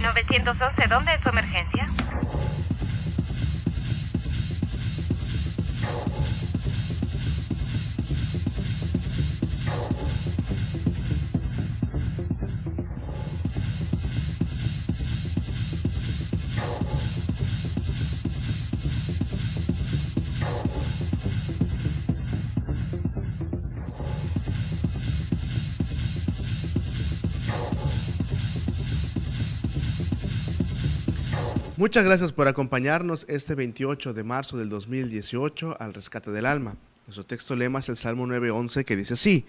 911, ¿dónde es su emergencia? Muchas gracias por acompañarnos este 28 de marzo del 2018 al Rescate del Alma. Nuestro texto lema es el Salmo 9:11, que dice así: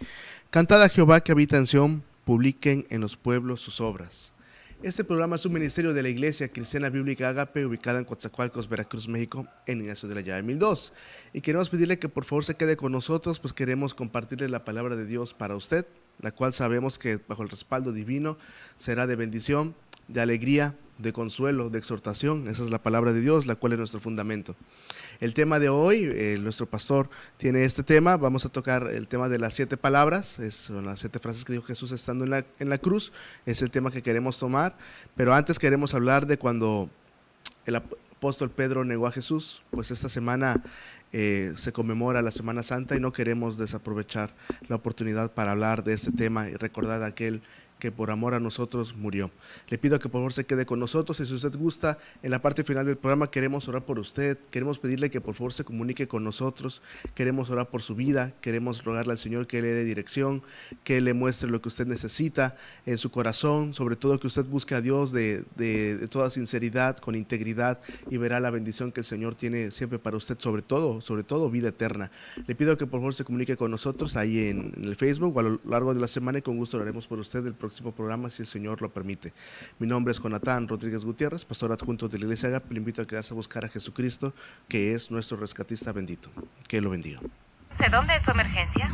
Cantad a Jehová que habita en Sión, publiquen en los pueblos sus obras. Este programa es un ministerio de la Iglesia Cristiana Bíblica Agape, ubicada en Coatzacoalcos, Veracruz, México, en Ignacio de la Llave 1002. Y queremos pedirle que por favor se quede con nosotros, pues queremos compartirle la palabra de Dios para usted, la cual sabemos que bajo el respaldo divino será de bendición, de alegría, de consuelo, de exhortación. Esa es la palabra de Dios, la cual es nuestro fundamento. El tema de hoy, nuestro pastor tiene este tema. Vamos a tocar el tema de las 7 palabras, son las 7 frases que dijo Jesús estando en la cruz. Es el tema que queremos tomar, pero antes queremos hablar de cuando el apóstol Pedro negó a Jesús. Pues esta semana se conmemora la Semana Santa y no queremos desaprovechar la oportunidad para hablar de este tema y recordar a aquel que por amor a nosotros murió. Le pido que por favor se quede con nosotros, y si usted gusta, en la parte final del programa queremos orar por usted, queremos pedirle que por favor se comunique con nosotros, queremos orar por su vida, queremos rogarle al Señor que le dé dirección, que le muestre lo que usted necesita en su corazón, sobre todo que usted busque a Dios de toda sinceridad, con integridad, y verá la bendición que el Señor tiene siempre para usted, sobre todo vida eterna. Le pido que por favor se comunique con nosotros ahí en el Facebook o a lo largo de la semana, y con gusto oraremos por usted el próximo programa, si el Señor lo permite. Mi nombre es Jonathan Rodríguez Gutiérrez, pastor adjunto de la Iglesia Agape. Le invito a quedarse a buscar a Jesucristo, que es nuestro rescatista bendito. Que lo bendiga. ¿Dónde es su emergencia?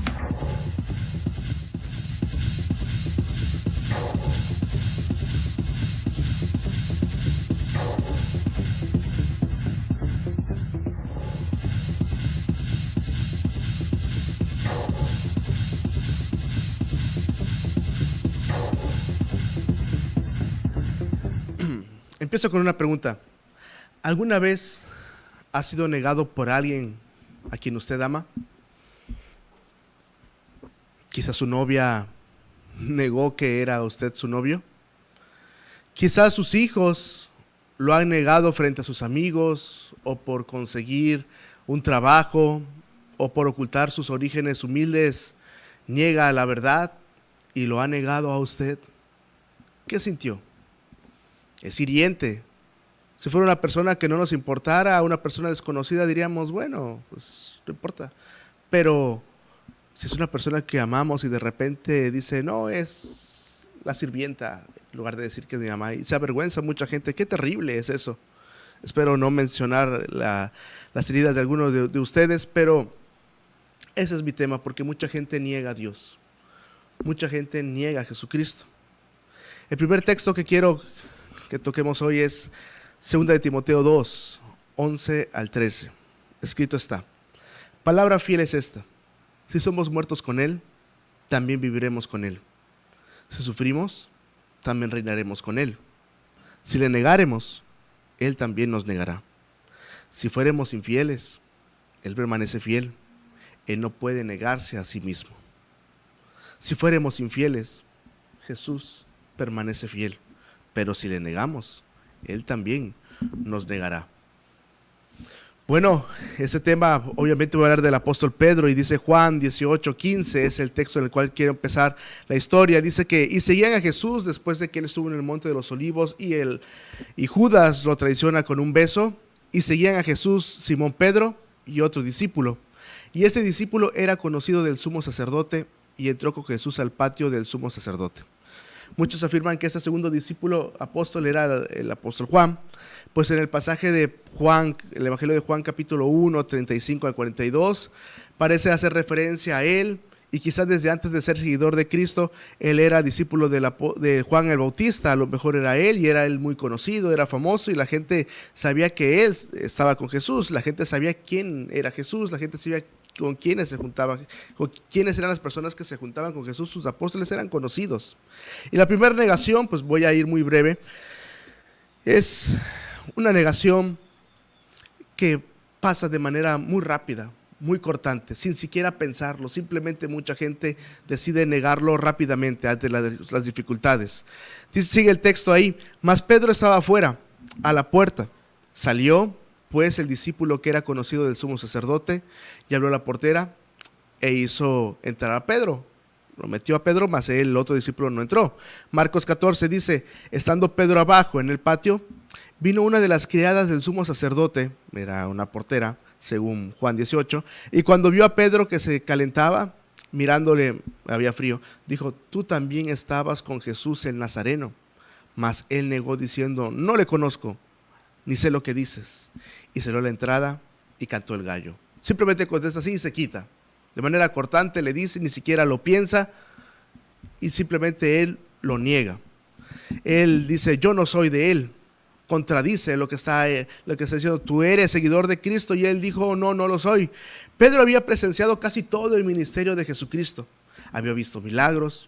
Empiezo con una pregunta. ¿Alguna vez ha sido negado por alguien a quien usted ama? Quizás su novia negó que era usted su novio. Quizás sus hijos lo han negado frente a sus amigos, o por conseguir un trabajo, o por ocultar sus orígenes humildes, niega la verdad y lo ha negado a usted. ¿Qué sintió? Es hiriente. Si fuera una persona que no nos importara, una persona desconocida, diríamos, bueno, pues no importa. Pero si es una persona que amamos y de repente dice, no, es la sirvienta, en lugar de decir que es mi mamá, y se avergüenza mucha gente, qué terrible es eso. Espero no mencionar las heridas de algunos de ustedes, pero ese es mi tema, porque mucha gente niega a Dios. Mucha gente niega a Jesucristo. El primer texto que quiero que toquemos hoy es 2 de Timoteo 2, 11 al 13. Escrito está: palabra fiel es esta: si somos muertos con Él, también viviremos con Él. Si sufrimos, también reinaremos con Él. Si le negáremos, Él también nos negará. Si fuéramos infieles, Él permanece fiel. Él no puede negarse a sí mismo. Si fuéramos infieles, Jesús permanece fiel. Pero si le negamos, Él también nos negará. Bueno, este tema obviamente voy a hablar del apóstol Pedro, y dice Juan 18:15, es el texto en el cual quiero empezar la historia. Dice que, y seguían a Jesús después de que Él estuvo en el monte de los olivos, y Judas lo traiciona con un beso, y seguían a Jesús Simón Pedro y otro discípulo. Y este discípulo era conocido del sumo sacerdote, y entró con Jesús al patio del sumo sacerdote. Muchos afirman que este segundo discípulo apóstol era el apóstol Juan, pues en el pasaje de Juan, el Evangelio de Juan capítulo 1, 35 al 42, parece hacer referencia a él, y quizás desde antes de ser seguidor de Cristo, él era discípulo de Juan el Bautista. A lo mejor era él, y era él muy conocido, era famoso, y la gente sabía que él estaba con Jesús, la gente sabía quién era Jesús, la gente sabía con quiénes se juntaba, con quiénes eran las personas que se juntaban con Jesús. Sus apóstoles eran conocidos. Y la primera negación, pues voy a ir muy breve. Es una negación que pasa de manera muy rápida, muy cortante, sin siquiera pensarlo. Simplemente mucha gente decide negarlo rápidamente ante las dificultades. Sigue el texto ahí. Mas Pedro estaba afuera, a la puerta. Salió, pues, el discípulo que era conocido del sumo sacerdote y abrió la portera e hizo entrar a Pedro. Lo metió a Pedro, mas el otro discípulo no entró. Marcos 14 dice, estando Pedro abajo en el patio, vino una de las criadas del sumo sacerdote, era una portera, según Juan 18, y cuando vio a Pedro que se calentaba, mirándole, había frío, dijo, tú también estabas con Jesús el Nazareno. Mas él negó diciendo, no le conozco, ni sé lo que dices. Y cerró la entrada y cantó el gallo. Simplemente contesta así y se quita. De manera cortante le dice, ni siquiera lo piensa, y simplemente él lo niega. Él dice, yo no soy de él. Contradice lo que está diciendo, tú eres seguidor de Cristo, y él dijo, no, no lo soy. Pedro había presenciado casi todo el ministerio de Jesucristo. Había visto milagros,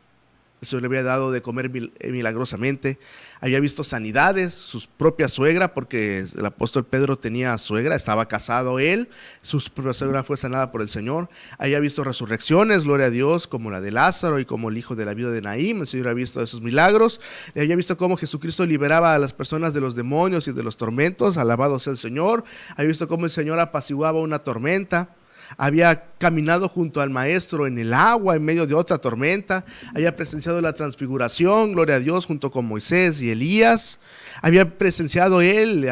eso le había dado de comer milagrosamente. Había visto sanidades, su propia suegra, porque el apóstol Pedro tenía suegra, estaba casado él, su propia suegra fue sanada por el Señor. Había visto resurrecciones, gloria a Dios, como la de Lázaro y como el hijo de la viuda de Naín. El Señor había visto esos milagros. Había visto cómo Jesucristo liberaba a las personas de los demonios y de los tormentos, alabado sea el Señor. Había visto cómo el Señor apaciguaba una tormenta. Había caminado junto al maestro en el agua en medio de otra tormenta. Había presenciado la transfiguración, gloria a Dios, junto con Moisés y Elías. Había presenciado él,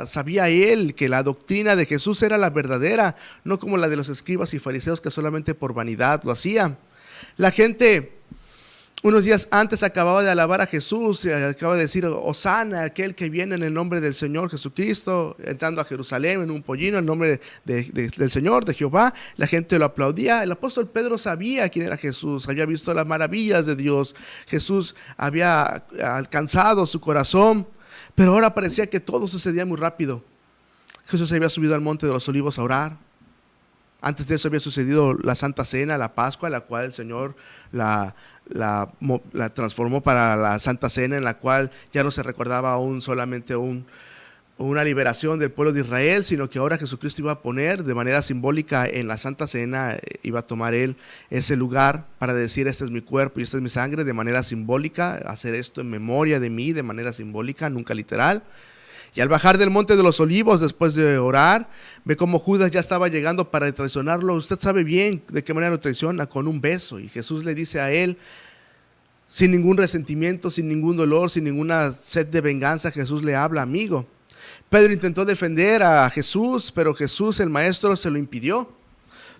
sabía él que la doctrina de Jesús era la verdadera, no como la de los escribas y fariseos que solamente por vanidad lo hacían. La gente unos días antes acababa de alabar a Jesús, acaba de decir, Hosana, aquel que viene en el nombre del Señor Jesucristo, entrando a Jerusalén en un pollino, en nombre del Señor, de Jehová. La gente lo aplaudía. El apóstol Pedro sabía quién era Jesús, había visto las maravillas de Dios. Jesús había alcanzado su corazón, pero ahora parecía que todo sucedía muy rápido. Jesús había subido al monte de los Olivos a orar. Antes de eso había sucedido la Santa Cena, la Pascua, la cual el Señor la transformó para la Santa Cena, en la cual ya no se recordaba aún solamente una liberación del pueblo de Israel, sino que ahora Jesucristo iba a poner de manera simbólica en la Santa Cena, iba a tomar él ese lugar para decir, este es mi cuerpo y esta es mi sangre, de manera simbólica, hacer esto en memoria de mí, de manera simbólica, nunca literal. Y al bajar del monte de los Olivos, después de orar, ve cómo Judas ya estaba llegando para traicionarlo. Usted sabe bien de qué manera lo traiciona, con un beso. Y Jesús le dice a él, sin ningún resentimiento, sin ningún dolor, sin ninguna sed de venganza, Jesús le habla, amigo. Pedro intentó defender a Jesús, pero Jesús, el maestro, se lo impidió.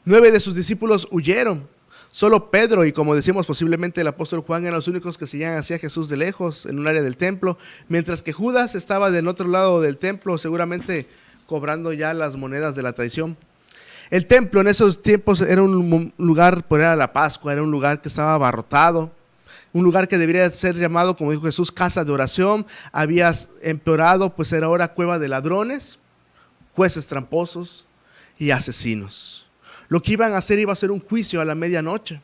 9 de sus discípulos huyeron. Solo Pedro y, como decimos, posiblemente el apóstol Juan eran los únicos que seguían hacia Jesús de lejos en un área del templo, mientras que Judas estaba del otro lado del templo, seguramente cobrando ya las monedas de la traición. El templo en esos tiempos era un lugar, por era la Pascua, era un lugar que estaba abarrotado, un lugar que debería ser llamado, como dijo Jesús, casa de oración. Había empeorado, pues era ahora cueva de ladrones, jueces tramposos y asesinos. Lo que iban a hacer iba a ser un juicio a la medianoche.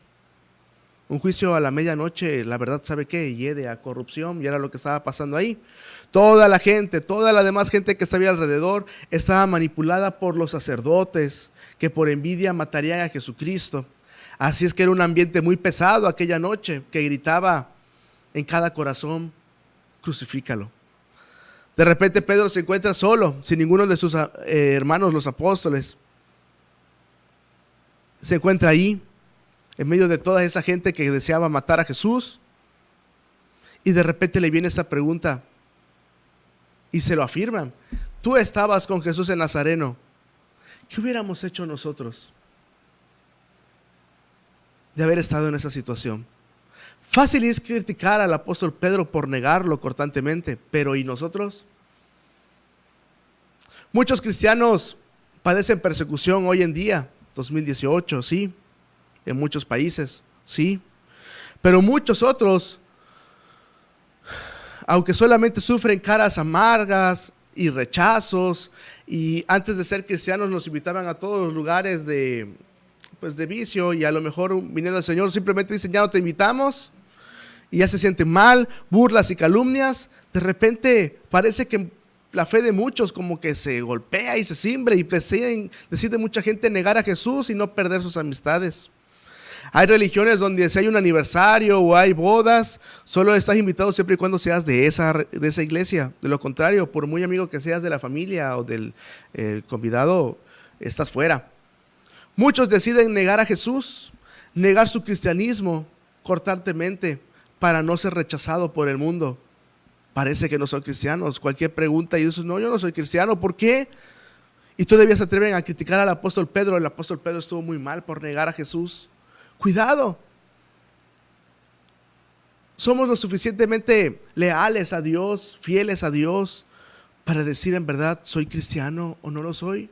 Un juicio a la medianoche, la verdad, ¿sabe qué? Hiede a corrupción, y era lo que estaba pasando ahí. Toda la gente, toda la demás gente que estaba alrededor, estaba manipulada por los sacerdotes, que por envidia matarían a Jesucristo. Así es que era un ambiente muy pesado aquella noche, que gritaba en cada corazón, crucifícalo. De repente Pedro se encuentra solo, sin ninguno de sus hermanos, los apóstoles. Se encuentra ahí, en medio de toda esa gente que deseaba matar a Jesús, y de repente le viene esta pregunta, y se lo afirman. Tú estabas con Jesús el Nazareno. ¿Qué hubiéramos hecho nosotros de haber estado en esa situación? Fácil es criticar al apóstol Pedro por negarlo cortantemente, pero ¿y nosotros? Muchos cristianos padecen persecución hoy en día, 2018, sí, en muchos países, sí, pero muchos otros, aunque solamente sufren caras amargas y rechazos, y antes de ser cristianos nos invitaban a todos los lugares de vicio, y a lo mejor viniendo al Señor simplemente dicen, ya no te invitamos, y ya se siente mal, burlas y calumnias, de repente parece que la fe de muchos como que se golpea y se cimbra y decide mucha gente negar a Jesús y no perder sus amistades. Hay religiones donde si hay un aniversario o hay bodas, solo estás invitado siempre y cuando seas de esa iglesia. De lo contrario, por muy amigo que seas de la familia o del convidado, estás fuera. Muchos deciden negar a Jesús, negar su cristianismo cortantemente para no ser rechazado por el mundo. Parece que no son cristianos. Cualquier pregunta y dices, no, yo no soy cristiano. ¿Por qué? Y todavía se atreven a criticar al apóstol Pedro. El apóstol Pedro estuvo muy mal por negar a Jesús. Cuidado. Somos lo suficientemente leales a Dios, fieles a Dios, para decir en verdad, ¿soy cristiano o no lo soy?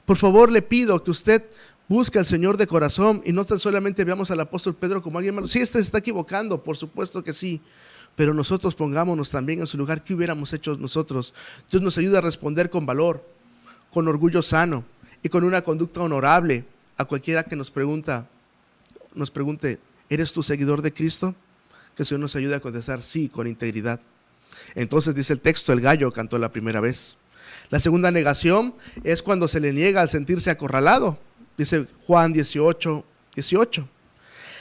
Por favor, le pido que usted busque al Señor de corazón y no tan solamente veamos al apóstol Pedro como alguien malo. Sí, se está equivocando, por supuesto que sí, pero nosotros pongámonos también en su lugar. ¿Qué hubiéramos hecho nosotros? Dios nos ayuda a responder con valor, con orgullo sano y con una conducta honorable a cualquiera que nos pregunte, ¿eres tú seguidor de Cristo? Que el Señor nos ayude a contestar sí, con integridad. Entonces dice el texto, el gallo cantó la primera vez. La segunda negación es cuando se le niega al sentirse acorralado. Dice Juan 18.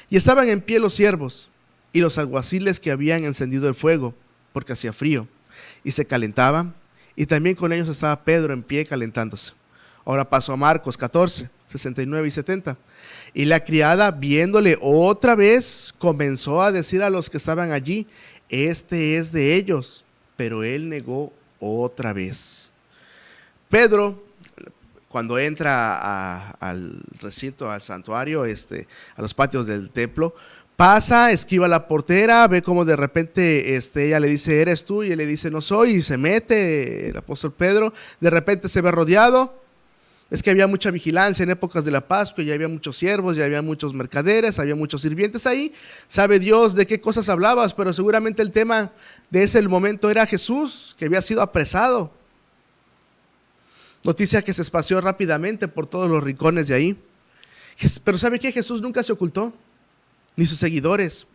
Y estaban en pie los siervos y los alguaciles que habían encendido el fuego, porque hacía frío, y se calentaban, y también con ellos estaba Pedro en pie calentándose. Ahora paso a Marcos 14, 69 y 70. Y la criada, viéndole otra vez, comenzó a decir a los que estaban allí, este es de ellos, pero él negó otra vez. Pedro, cuando entra al recinto, al santuario, a los patios del templo, pasa, esquiva la portera, ve como de repente ella le dice, ¿eres tú? Y él le dice, no soy, y se mete el apóstol Pedro, de repente se ve rodeado. Es que había mucha vigilancia en épocas de la Pascua, ya había muchos siervos, ya había muchos mercaderes, había muchos sirvientes ahí. Sabe Dios de qué cosas hablabas, pero seguramente el tema de ese momento era Jesús, que había sido apresado. Noticia que se esparció rápidamente por todos los rincones de ahí. Pero ¿sabe qué? Jesús nunca se ocultó, ni sus seguidores.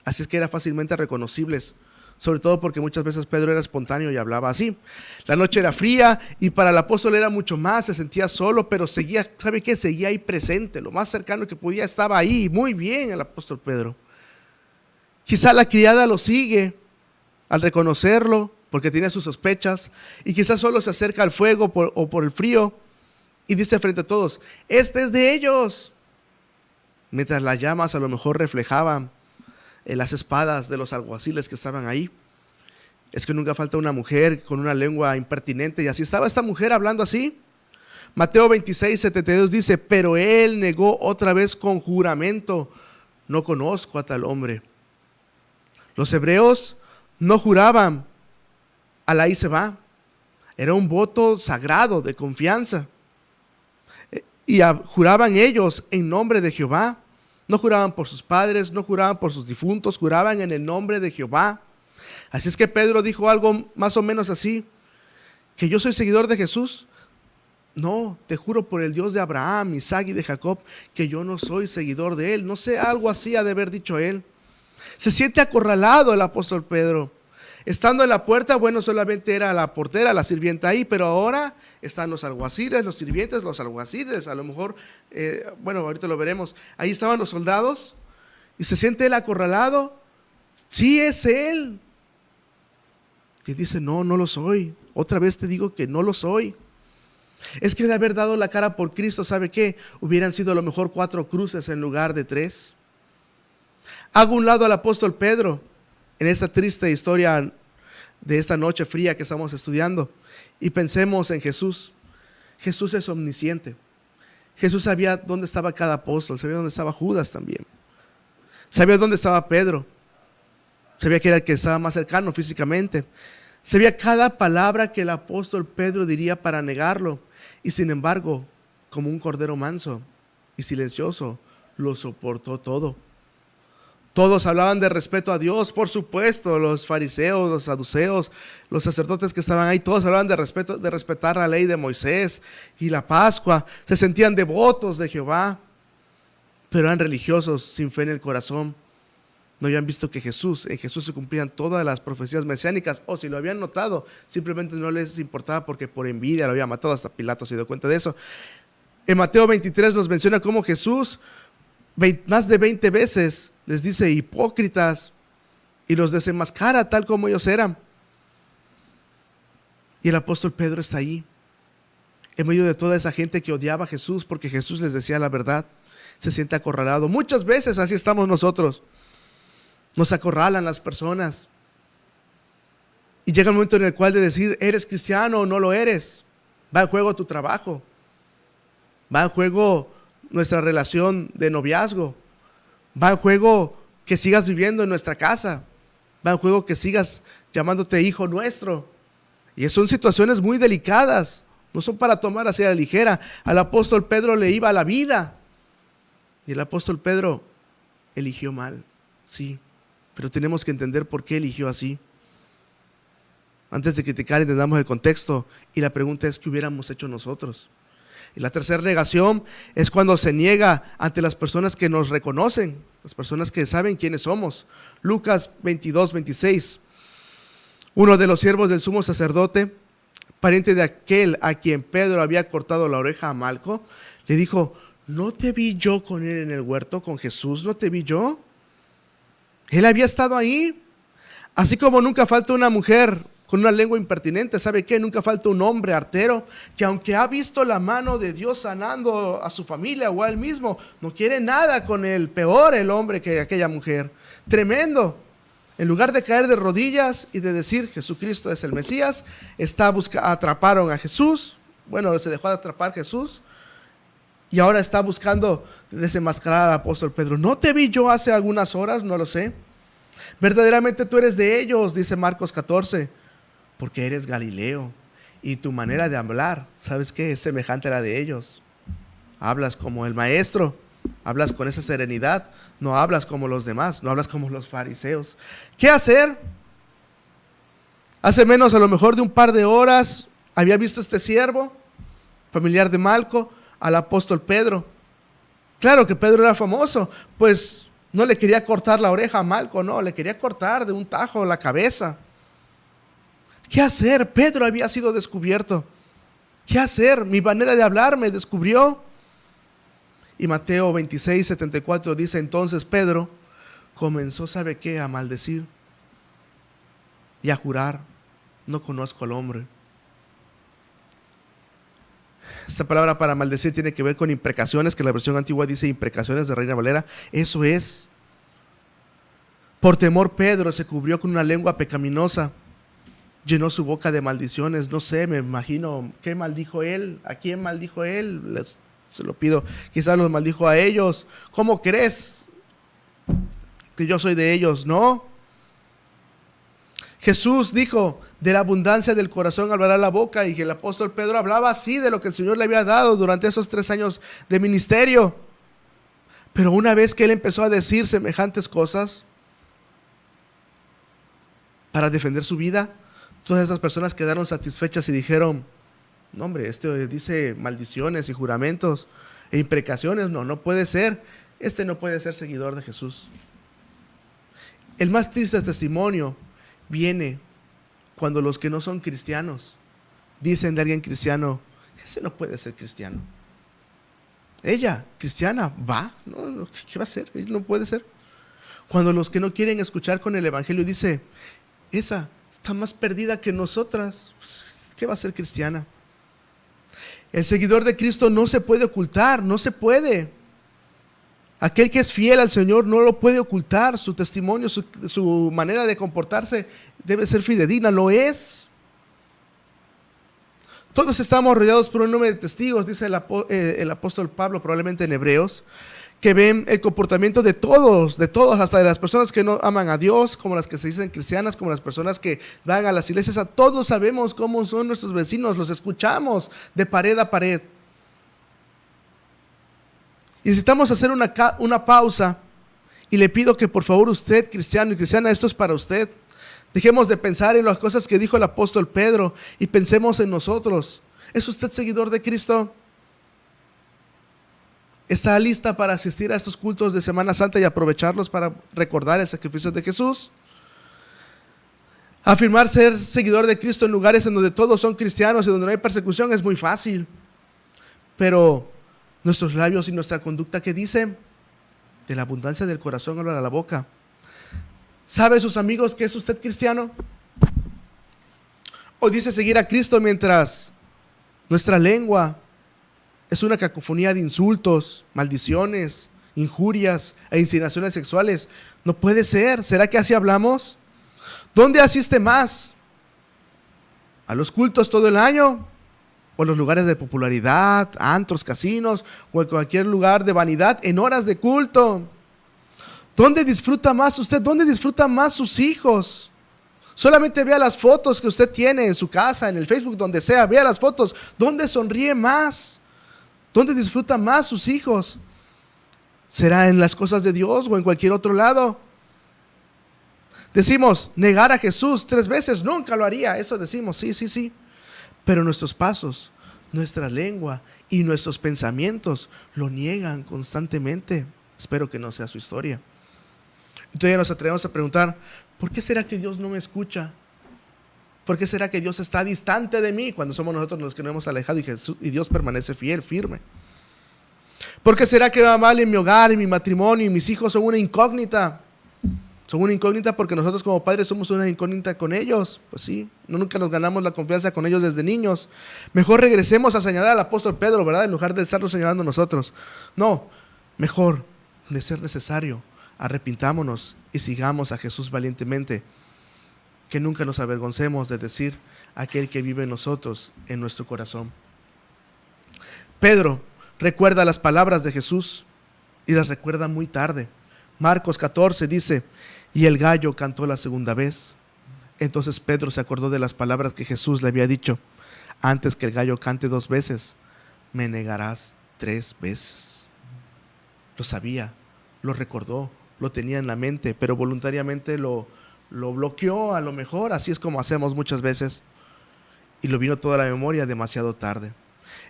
Así es que eran fácilmente reconocibles. Sobre todo porque muchas veces Pedro era espontáneo y hablaba así. La noche era fría y para el apóstol era mucho más, se sentía solo, pero seguía, ¿sabe qué? Seguía ahí presente, lo más cercano que podía estaba ahí, muy bien el apóstol Pedro. Quizá la criada lo sigue al reconocerlo, porque tiene sus sospechas, y quizás solo se acerca al fuego o por el frío, y dice frente a todos, este es de ellos. Mientras las llamas a lo mejor reflejaban las espadas de los alguaciles que estaban ahí. Es que nunca falta una mujer con una lengua impertinente, y así estaba esta mujer hablando así. Mateo 26, 72 dice, pero él negó otra vez con juramento, no conozco a tal hombre. Los hebreos no juraban al ahí se va. Era un voto sagrado de confianza. Y juraban ellos en nombre de Jehová. No juraban por sus padres, no juraban por sus difuntos, juraban en el nombre de Jehová. Así es que Pedro dijo algo más o menos así, que yo soy seguidor de Jesús. No, te juro por el Dios de Abraham, Isaac y de Jacob, que yo no soy seguidor de él. No sé, algo así ha de haber dicho él. Se siente acorralado el apóstol Pedro. Estando en la puerta, bueno, solamente era la portera, la sirvienta ahí, pero ahora están los alguaciles, los sirvientes, los alguaciles, a lo mejor, bueno, ahorita lo veremos. Ahí estaban los soldados y se siente él acorralado. Sí, es él. Y dice, no, no lo soy. Otra vez te digo que no lo soy. Es que de haber dado la cara por Cristo, ¿sabe qué? Hubieran sido a lo mejor 4 cruces en lugar de 3. Hago un lado al apóstol Pedro en esta triste historia de esta noche fría que estamos estudiando y pensemos en Jesús. Jesús es omnisciente. Jesús sabía dónde estaba cada apóstol, sabía dónde estaba Judas también. Sabía dónde estaba Pedro. Sabía que era el que estaba más cercano físicamente. Sabía cada palabra que el apóstol Pedro diría para negarlo. Y sin embargo, como un cordero manso y silencioso, lo soportó todo. Todos hablaban de respeto a Dios, por supuesto, los fariseos, los saduceos, los sacerdotes que estaban ahí, todos hablaban de respeto, de respetar la ley de Moisés y la Pascua. Se sentían devotos de Jehová, pero eran religiosos sin fe en el corazón. No habían visto que en Jesús se cumplían todas las profecías mesiánicas, o si lo habían notado, simplemente no les importaba porque por envidia lo había matado. Hasta Pilato se dio cuenta de eso. En Mateo 23 nos menciona cómo Jesús más de 20 veces les dice hipócritas y los desenmascara tal como ellos eran. Y el apóstol Pedro está ahí, en medio de toda esa gente que odiaba a Jesús porque Jesús les decía la verdad. Se siente acorralado. Muchas veces así estamos nosotros. Nos acorralan las personas. Y llega el momento en el cual de decir, ¿eres cristiano o no lo eres? Va en juego tu trabajo. Va en juego nuestra relación de noviazgo. Va en juego que sigas viviendo en nuestra casa. Va en juego que sigas llamándote hijo nuestro. Y son situaciones muy delicadas. No son para tomar así a la ligera. Al apóstol Pedro le iba a la vida. Y el apóstol Pedro eligió mal. Sí. Pero tenemos que entender por qué eligió así. Antes de criticar, entendamos el contexto. Y la pregunta es, ¿qué hubiéramos hecho nosotros? Y la tercera negación es cuando se niega ante las personas que nos reconocen, las personas que saben quiénes somos. Lucas 22, 26. Uno de los siervos del sumo sacerdote, pariente de aquel a quien Pedro había cortado la oreja a Malco, le dijo, ¿no te vi yo con él en el huerto, con Jesús? ¿No te vi yo? Él había estado ahí. Así como nunca falta una mujer con una lengua impertinente, ¿sabe qué? Nunca falta un hombre artero que aunque ha visto la mano de Dios sanando a su familia o a él mismo, no quiere nada con él. Peor el hombre que aquella mujer. Tremendo. En lugar de caer de rodillas y de decir Jesucristo es el Mesías, atraparon a Jesús. Bueno, se dejó de atrapar Jesús. Y ahora está buscando desenmascarar al apóstol Pedro. ¿No te vi yo hace algunas horas? No lo sé. Verdaderamente tú eres de ellos, dice Marcos 14, porque eres Galileo. Y tu manera de hablar, ¿sabes qué? Es semejante a la de ellos. Hablas como el maestro, hablas con esa serenidad, no hablas como los demás, no hablas como los fariseos. ¿Qué hacer? Hace menos a lo mejor de un par de horas había visto este siervo, familiar de Malco, al apóstol Pedro. Claro que Pedro era famoso, pues no le quería cortar la oreja a Malco, no, le quería cortar de un tajo la cabeza. ¿Qué hacer? Pedro había sido descubierto. ¿Qué hacer? Mi manera de hablar me descubrió. Y Mateo 26, 74 dice, entonces Pedro comenzó, ¿sabe qué? A maldecir y a jurar, no conozco al hombre. Esta palabra para maldecir tiene que ver con imprecaciones, que la versión antigua dice imprecaciones de Reina Valera. Eso es. Por temor Pedro se cubrió con una lengua pecaminosa, llenó su boca de maldiciones. No sé, me imagino, ¿qué maldijo él? ¿A quién maldijo él? Se lo pido. Quizás los maldijo a ellos. ¿Cómo crees que yo soy de ellos? No. Jesús dijo, de la abundancia del corazón hablará la boca, y que el apóstol Pedro hablaba así de lo que el Señor le había dado durante esos 3 años de ministerio. Pero una vez que él empezó a decir semejantes cosas para defender su vida, todas esas personas quedaron satisfechas y dijeron, no hombre, este dice maldiciones y juramentos e imprecaciones, no puede ser, no puede ser seguidor de Jesús. El más triste testimonio viene cuando los que no son cristianos dicen de alguien cristiano, ese no puede ser cristiano. Ella, cristiana, va, no, ¿qué va a ser? No puede ser. Cuando los que no quieren escuchar con el evangelio dice, esa está más perdida que nosotras, ¿qué va a ser cristiana? El seguidor de Cristo no se puede ocultar, no se puede. Aquel que es fiel al Señor no lo puede ocultar. Su testimonio, su manera de comportarse debe ser fidedigna, lo es. Todos estamos rodeados por un número de testigos, dice el apóstol Pablo, probablemente en Hebreos, que ven el comportamiento de todos, hasta de las personas que no aman a Dios, como las que se dicen cristianas, como las personas que van a las iglesias. A todos sabemos cómo son nuestros vecinos, los escuchamos de pared a pared. Y necesitamos hacer una pausa, y le pido que por favor usted, cristiano y cristiana, esto es para usted. Dejemos de pensar en las cosas que dijo el apóstol Pedro y pensemos en nosotros. ¿Es usted seguidor de Cristo? ¿Está lista para asistir a estos cultos de Semana Santa y aprovecharlos para recordar el sacrificio de Jesús? Afirmar ser seguidor de Cristo en lugares en donde todos son cristianos y donde no hay persecución es muy fácil. Pero nuestros labios y nuestra conducta, ¿qué dice? De la abundancia del corazón habla la boca. ¿Sabe sus amigos que es usted cristiano? ¿O dice seguir a Cristo mientras nuestra lengua es una cacofonía de insultos, maldiciones, injurias e insinuaciones sexuales? No puede ser. ¿Será que así hablamos? ¿Dónde asiste más? ¿A los cultos todo el año? ¿O los lugares de popularidad, antros, casinos, o en cualquier lugar de vanidad en horas de culto? ¿Dónde disfruta más usted? ¿Dónde disfrutan más sus hijos? Solamente vea las fotos que usted tiene en su casa, en el Facebook, donde sea. Vea las fotos. ¿Dónde sonríe más? ¿Dónde disfrutan más sus hijos? ¿Será en las cosas de Dios o en cualquier otro lado? Decimos, negar a Jesús 3 veces, nunca lo haría. Eso decimos, sí. Pero nuestros pasos, nuestra lengua y nuestros pensamientos lo niegan constantemente. Espero que no sea su historia. Entonces nos atrevemos a preguntar, ¿por qué será que Dios no me escucha? ¿Por qué será que Dios está distante de mí cuando somos nosotros los que nos hemos alejado y Dios permanece fiel, firme? ¿Por qué será que va mal en mi hogar, en mi matrimonio y mis hijos son una incógnita? Son una incógnita porque nosotros como padres somos una incógnita con ellos. Pues sí, nunca nos ganamos la confianza con ellos desde niños. Mejor regresemos a señalar al apóstol Pedro, ¿verdad? En lugar de estarlo señalando nosotros. No, mejor, de ser necesario, arrepintámonos y sigamos a Jesús valientemente. Que nunca nos avergoncemos de decir aquel que vive en nosotros, en nuestro corazón. Pedro recuerda las palabras de Jesús y las recuerda muy tarde. Marcos 14 dice, y el gallo cantó la segunda vez. Entonces Pedro se acordó de las palabras que Jesús le había dicho, antes que el gallo cante 2 veces, me negarás 3 veces. Lo sabía, lo recordó, lo tenía en la mente, pero voluntariamente lo bloqueó a lo mejor, así es como hacemos muchas veces, y lo vino toda la memoria demasiado tarde.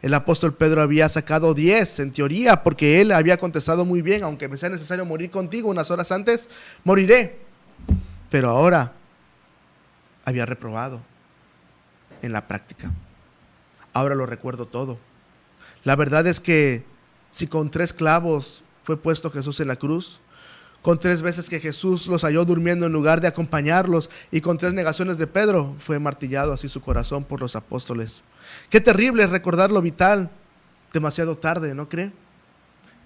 El apóstol Pedro había sacado 10 en teoría, porque él había contestado muy bien, aunque me sea necesario morir contigo unas horas antes, moriré. Pero ahora había reprobado en la práctica. Ahora lo recuerdo todo. La verdad es que si con 3 clavos fue puesto Jesús en la cruz, con 3 veces que Jesús los halló durmiendo en lugar de acompañarlos, y con 3 negaciones de Pedro, fue martillado así su corazón por los apóstoles. Qué terrible es recordar lo vital demasiado tarde, ¿no cree?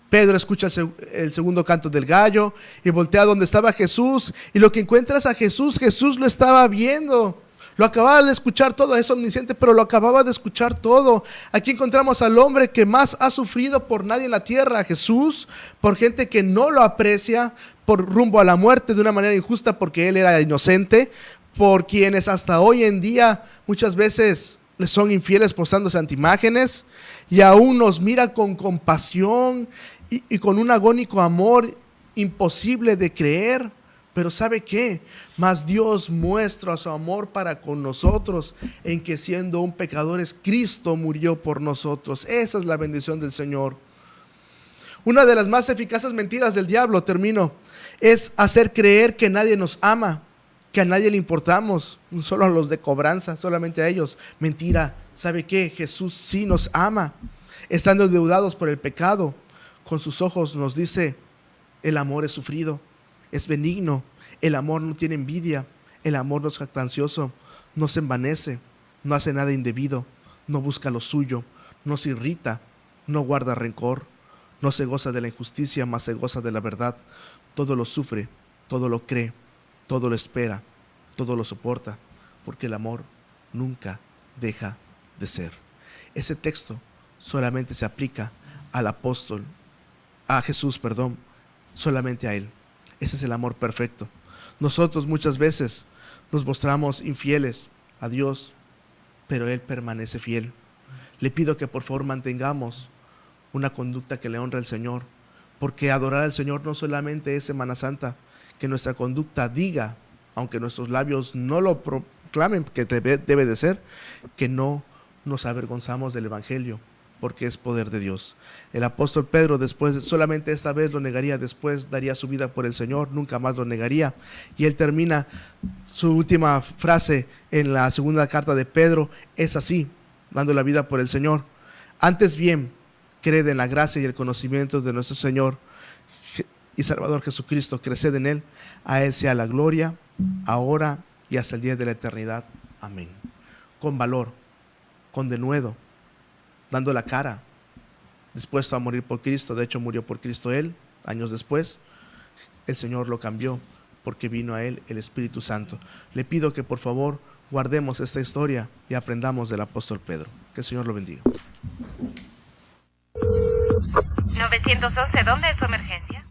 Pedro escucha el segundo canto del gallo y voltea donde estaba Jesús, y lo que encuentra es a Jesús. Jesús lo estaba viendo. Lo acababa de escuchar todo, es omnisciente, pero lo acababa de escuchar todo. Aquí encontramos al hombre que más ha sufrido por nadie en la tierra, Jesús, por gente que no lo aprecia, por rumbo a la muerte de una manera injusta porque él era inocente, por quienes hasta hoy en día muchas veces le son infieles postrándose ante imágenes, y aún nos mira con compasión y con un agónico amor imposible de creer. Pero ¿sabe qué? Mas Dios muestra su amor para con nosotros en que siendo un pecadores, Cristo murió por nosotros. Esa es la bendición del Señor. Una de las más eficaces mentiras del diablo, termino, es hacer creer que nadie nos ama, que a nadie le importamos, solo a los de cobranza, solamente a ellos. Mentira. ¿Sabe qué? Jesús sí nos ama. Estando endeudados por el pecado, con sus ojos nos dice, el amor es sufrido, es benigno, el amor no tiene envidia, el amor no es jactancioso, no se envanece, no hace nada indebido, no busca lo suyo, no se irrita, no guarda rencor, no se goza de la injusticia, mas se goza de la verdad. Todo lo sufre, todo lo cree, todo lo espera, todo lo soporta, porque el amor nunca deja de ser. Ese texto solamente se aplica al apóstol, a Jesús, solamente a él. Ese es el amor perfecto. Nosotros muchas veces nos mostramos infieles a Dios, pero Él permanece fiel. Le pido que por favor mantengamos una conducta que le honre al Señor, porque adorar al Señor no solamente es Semana Santa. Que nuestra conducta diga, aunque nuestros labios no lo proclamen que debe de ser, que no nos avergonzamos del Evangelio, porque es poder de Dios. El apóstol Pedro después, solamente esta vez lo negaría, después daría su vida por el Señor, nunca más lo negaría. Y él termina su última frase en la segunda carta de Pedro, es así, dando la vida por el Señor. Antes bien, creed en la gracia y el conocimiento de nuestro Señor y Salvador Jesucristo, creced en Él, a Él sea la gloria, ahora y hasta el día de la eternidad. Amén. Con valor, con denuedo, dando la cara, dispuesto a morir por Cristo. De hecho, murió por Cristo él, años después. El Señor lo cambió porque vino a él el Espíritu Santo. Le pido que por favor guardemos esta historia y aprendamos del apóstol Pedro. Que el Señor lo bendiga. 911, ¿dónde es su emergencia?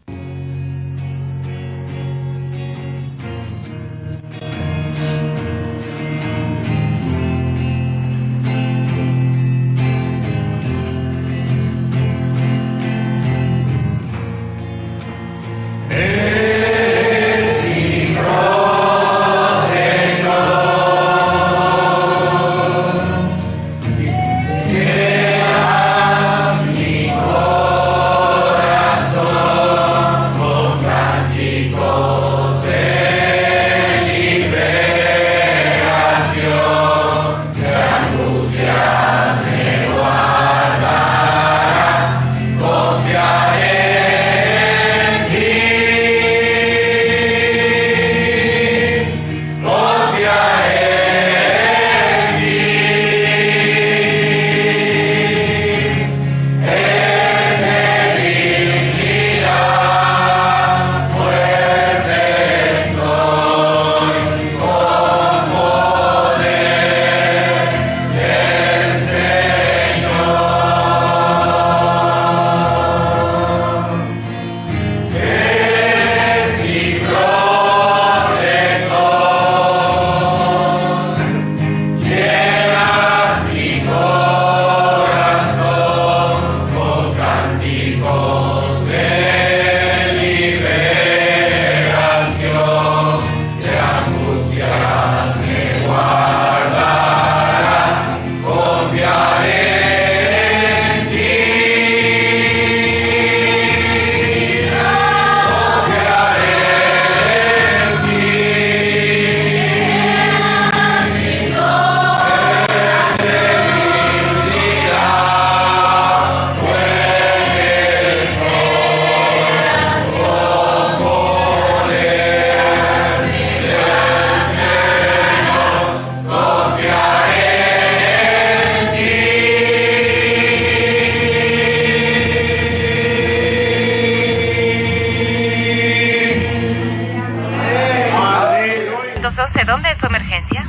¿Dónde es su emergencia?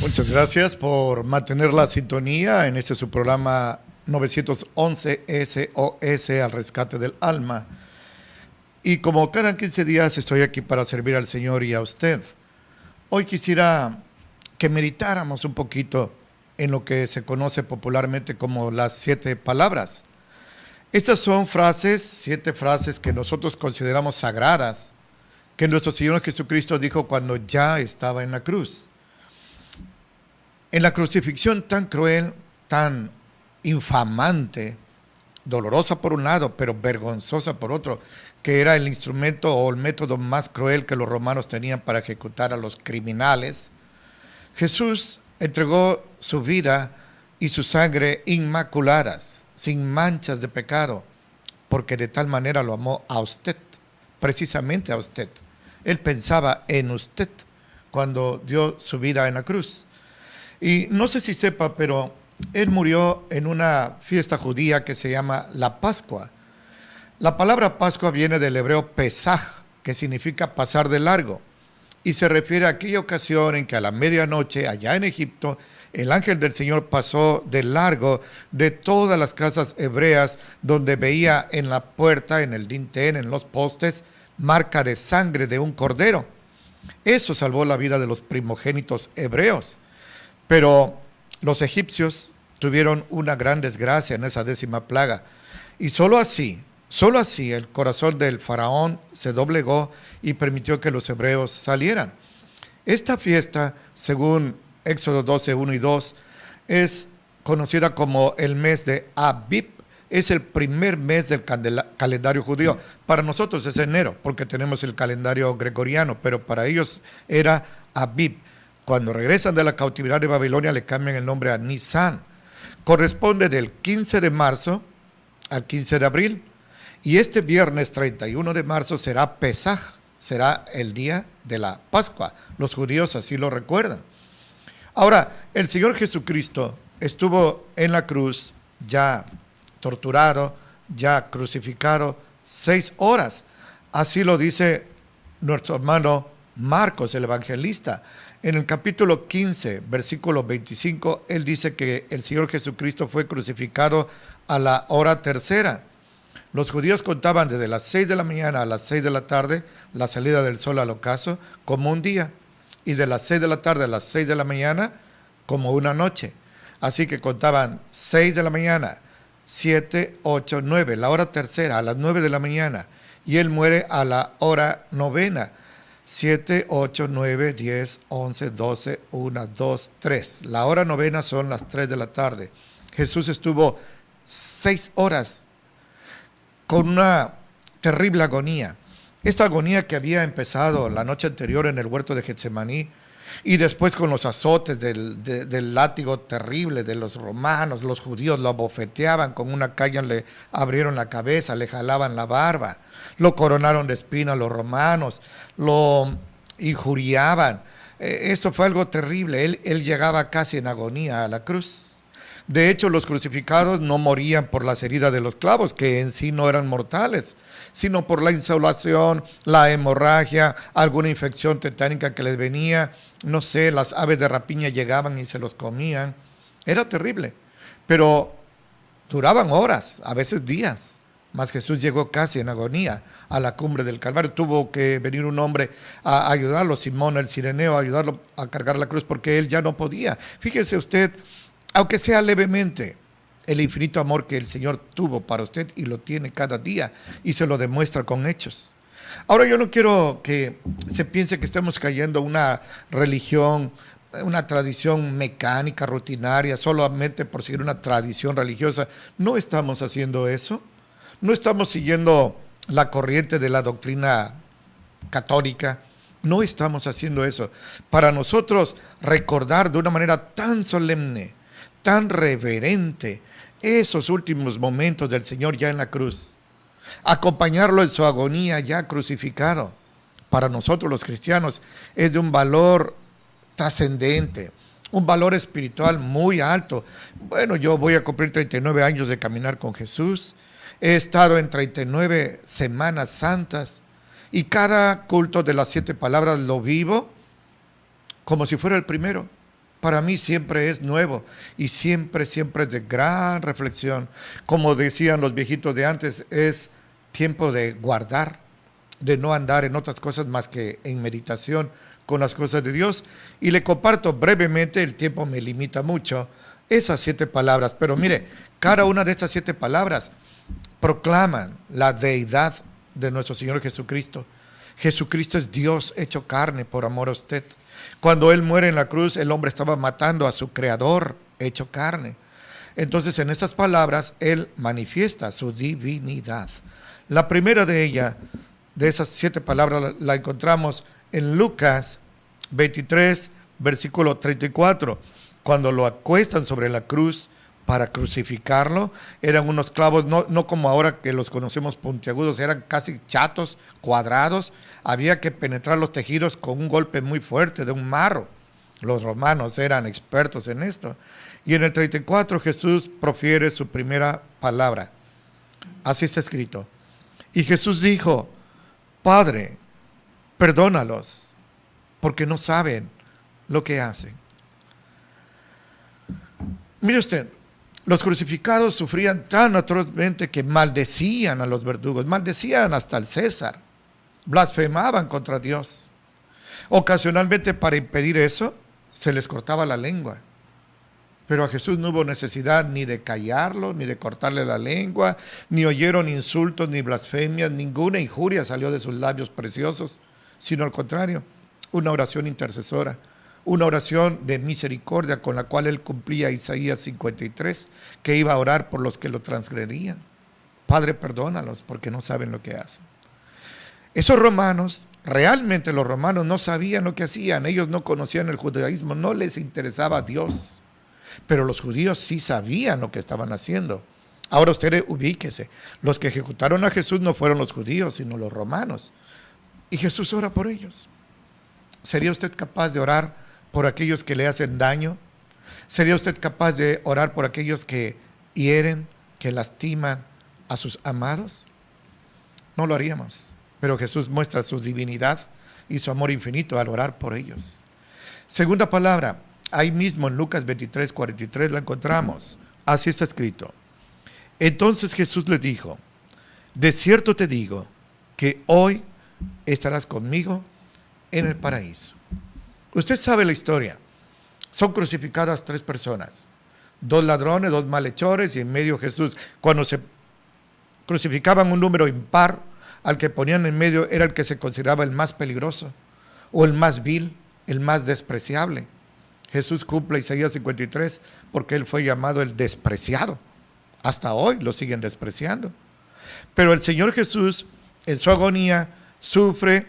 Muchas gracias por mantener la sintonía en este su programa 911 SOS al rescate del alma. Y como cada 15 días estoy aquí para servir al Señor y a usted. Hoy quisiera que meditáramos un poquito en lo que se conoce popularmente como las 7 palabras. Estas son frases, 7 frases que nosotros consideramos sagradas, que nuestro Señor Jesucristo dijo cuando ya estaba en la cruz. En la crucifixión tan cruel, tan infamante, dolorosa por un lado, pero vergonzosa por otro, que era el instrumento o el método más cruel que los romanos tenían para ejecutar a los criminales, Jesús entregó su vida y su sangre inmaculadas, sin manchas de pecado, porque de tal manera lo amó a usted, precisamente a usted. Él pensaba en usted cuando dio su vida en la cruz. Y no sé si sepa, pero él murió en una fiesta judía que se llama la Pascua. La palabra Pascua viene del hebreo Pesaj, que significa pasar de largo, y se refiere a aquella ocasión en que a la medianoche, allá en Egipto, el ángel del Señor pasó de largo de todas las casas hebreas donde veía en la puerta, en el dintel, en los postes, marca de sangre de un cordero. Eso salvó la vida de los primogénitos hebreos. Pero los egipcios tuvieron una gran desgracia en esa 10ª plaga. Y solo así Solo así el corazón del faraón se doblegó y permitió que los hebreos salieran. Esta fiesta, según Éxodo 12, 1 y 2, es conocida como el mes de Abib. Es el primer mes del calendario judío. Para nosotros es enero, porque tenemos el calendario gregoriano, pero para ellos era Abib. Cuando regresan de la cautividad de Babilonia le cambian el nombre a Nisan. Corresponde del 15 de marzo al 15 de abril. Y este viernes 31 de marzo será Pesaj, será el día de la Pascua. Los judíos así lo recuerdan. Ahora, el Señor Jesucristo estuvo en la cruz ya torturado, ya crucificado 6 horas. Así lo dice nuestro hermano Marcos, el evangelista. En el capítulo 15, versículo 25, él dice que el Señor Jesucristo fue crucificado a la hora tercera. Los judíos contaban desde las 6 de la mañana a las 6 de la tarde, la salida del sol al ocaso, como un día, y de las 6 de la tarde a las 6 de la mañana, como una noche. Así que contaban 6 de la mañana, 7, 8, 9, la hora tercera, a las 9 de la mañana, y él muere a la hora novena, 7, 8, 9, 10, 11, 12, 1, 2, 3. La hora novena son las 3 de la tarde. Jesús estuvo 6 horas con una terrible agonía. Esta agonía que había empezado la noche anterior en el huerto de Getsemaní y después con los azotes del látigo terrible de los romanos, los judíos lo abofeteaban, con una caña le abrieron la cabeza, le jalaban la barba, lo coronaron de espinas los romanos, lo injuriaban. Esto fue algo terrible. Él llegaba casi en agonía a la cruz. De hecho, los crucificados no morían por las heridas de los clavos, que en sí no eran mortales, sino por la insolación, la hemorragia, alguna infección tetánica que les venía, no sé, las aves de rapiña llegaban y se los comían. Era terrible, pero duraban horas, a veces días. Mas Jesús llegó casi en agonía a la cumbre del Calvario. Tuvo que venir un hombre a ayudarlo, Simón el Cireneo, a ayudarlo a cargar la cruz, porque él ya no podía. Fíjese usted, aunque sea levemente, el infinito amor que el Señor tuvo para usted y lo tiene cada día y se lo demuestra con hechos. Ahora, yo no quiero que se piense que estamos cayendo en una religión, una tradición mecánica, rutinaria, solamente por seguir una tradición religiosa. No estamos haciendo eso. No estamos siguiendo la corriente de la doctrina católica. No estamos haciendo eso. Para nosotros, recordar de una manera tan solemne, tan reverente, esos últimos momentos del Señor ya en la cruz, acompañarlo en su agonía ya crucificado, para nosotros los cristianos es de un valor trascendente, un valor espiritual muy alto. Bueno, yo voy a cumplir 39 años de caminar con Jesús, he estado en 39 semanas santas y cada culto de las 7 palabras lo vivo como si fuera el primero. Para mí siempre es nuevo y siempre es de gran reflexión. Como decían los viejitos de antes, es tiempo de guardar, de no andar en otras cosas más que en meditación con las cosas de Dios. Y le comparto brevemente, el tiempo me limita mucho, esas 7 palabras. Pero mire, cada una de esas 7 palabras proclaman la deidad de nuestro Señor Jesucristo. Jesucristo es Dios hecho carne por amor a usted. Cuando Él muere en la cruz, el hombre estaba matando a su Creador hecho carne. Entonces, en esas palabras, Él manifiesta su divinidad. La primera de ellas, de esas 7 palabras, la encontramos en Lucas 23, versículo 34. Cuando lo acuestan sobre la cruz para crucificarlo, eran unos clavos, no como ahora que los conocemos puntiagudos, eran casi chatos, cuadrados. Había que penetrar los tejidos con un golpe muy fuerte de un marro. Los romanos eran expertos en esto. Y en el 34 Jesús profiere su primera palabra. Así está escrito. Y Jesús dijo: Padre, perdónalos, porque no saben lo que hacen. Mire usted, los crucificados sufrían tan atrozmente que maldecían a los verdugos, maldecían hasta al César, blasfemaban contra Dios. Ocasionalmente, para impedir eso, se les cortaba la lengua. Pero a Jesús no hubo necesidad ni de callarlo, ni de cortarle la lengua, ni oyeron insultos, ni blasfemias, ninguna injuria salió de sus labios preciosos, sino al contrario, una oración intercesora, una oración de misericordia con la cual él cumplía Isaías 53, que iba a orar por los que lo transgredían. Padre, perdónalos porque no saben lo que hacen. Esos romanos, realmente los romanos no sabían lo que hacían, ellos no conocían el judaísmo, no les interesaba a Dios. Pero los judíos sí sabían lo que estaban haciendo. Ahora ustedes ubíquese, los que ejecutaron a Jesús no fueron los judíos, sino los romanos. Y Jesús ora por ellos. ¿Sería usted capaz de orar por aquellos que le hacen daño? ¿Sería usted capaz de orar por aquellos que hieren, que lastiman a sus amados? No lo haríamos, pero Jesús muestra su divinidad y su amor infinito al orar por ellos. Segunda palabra, ahí mismo en Lucas 23, 43 la encontramos. Así está escrito. Entonces Jesús le dijo, de cierto te digo que hoy estarás conmigo en el paraíso. Usted sabe la historia. Son crucificadas 3 personas. 2 ladrones, 2 malhechores y en medio Jesús. Cuando se crucificaban un número impar, al que ponían en medio era el que se consideraba el más peligroso o el más vil, el más despreciable. Jesús cumple Isaías 53 porque él fue llamado el despreciado. Hasta hoy lo siguen despreciando. Pero el Señor Jesús en su agonía sufre,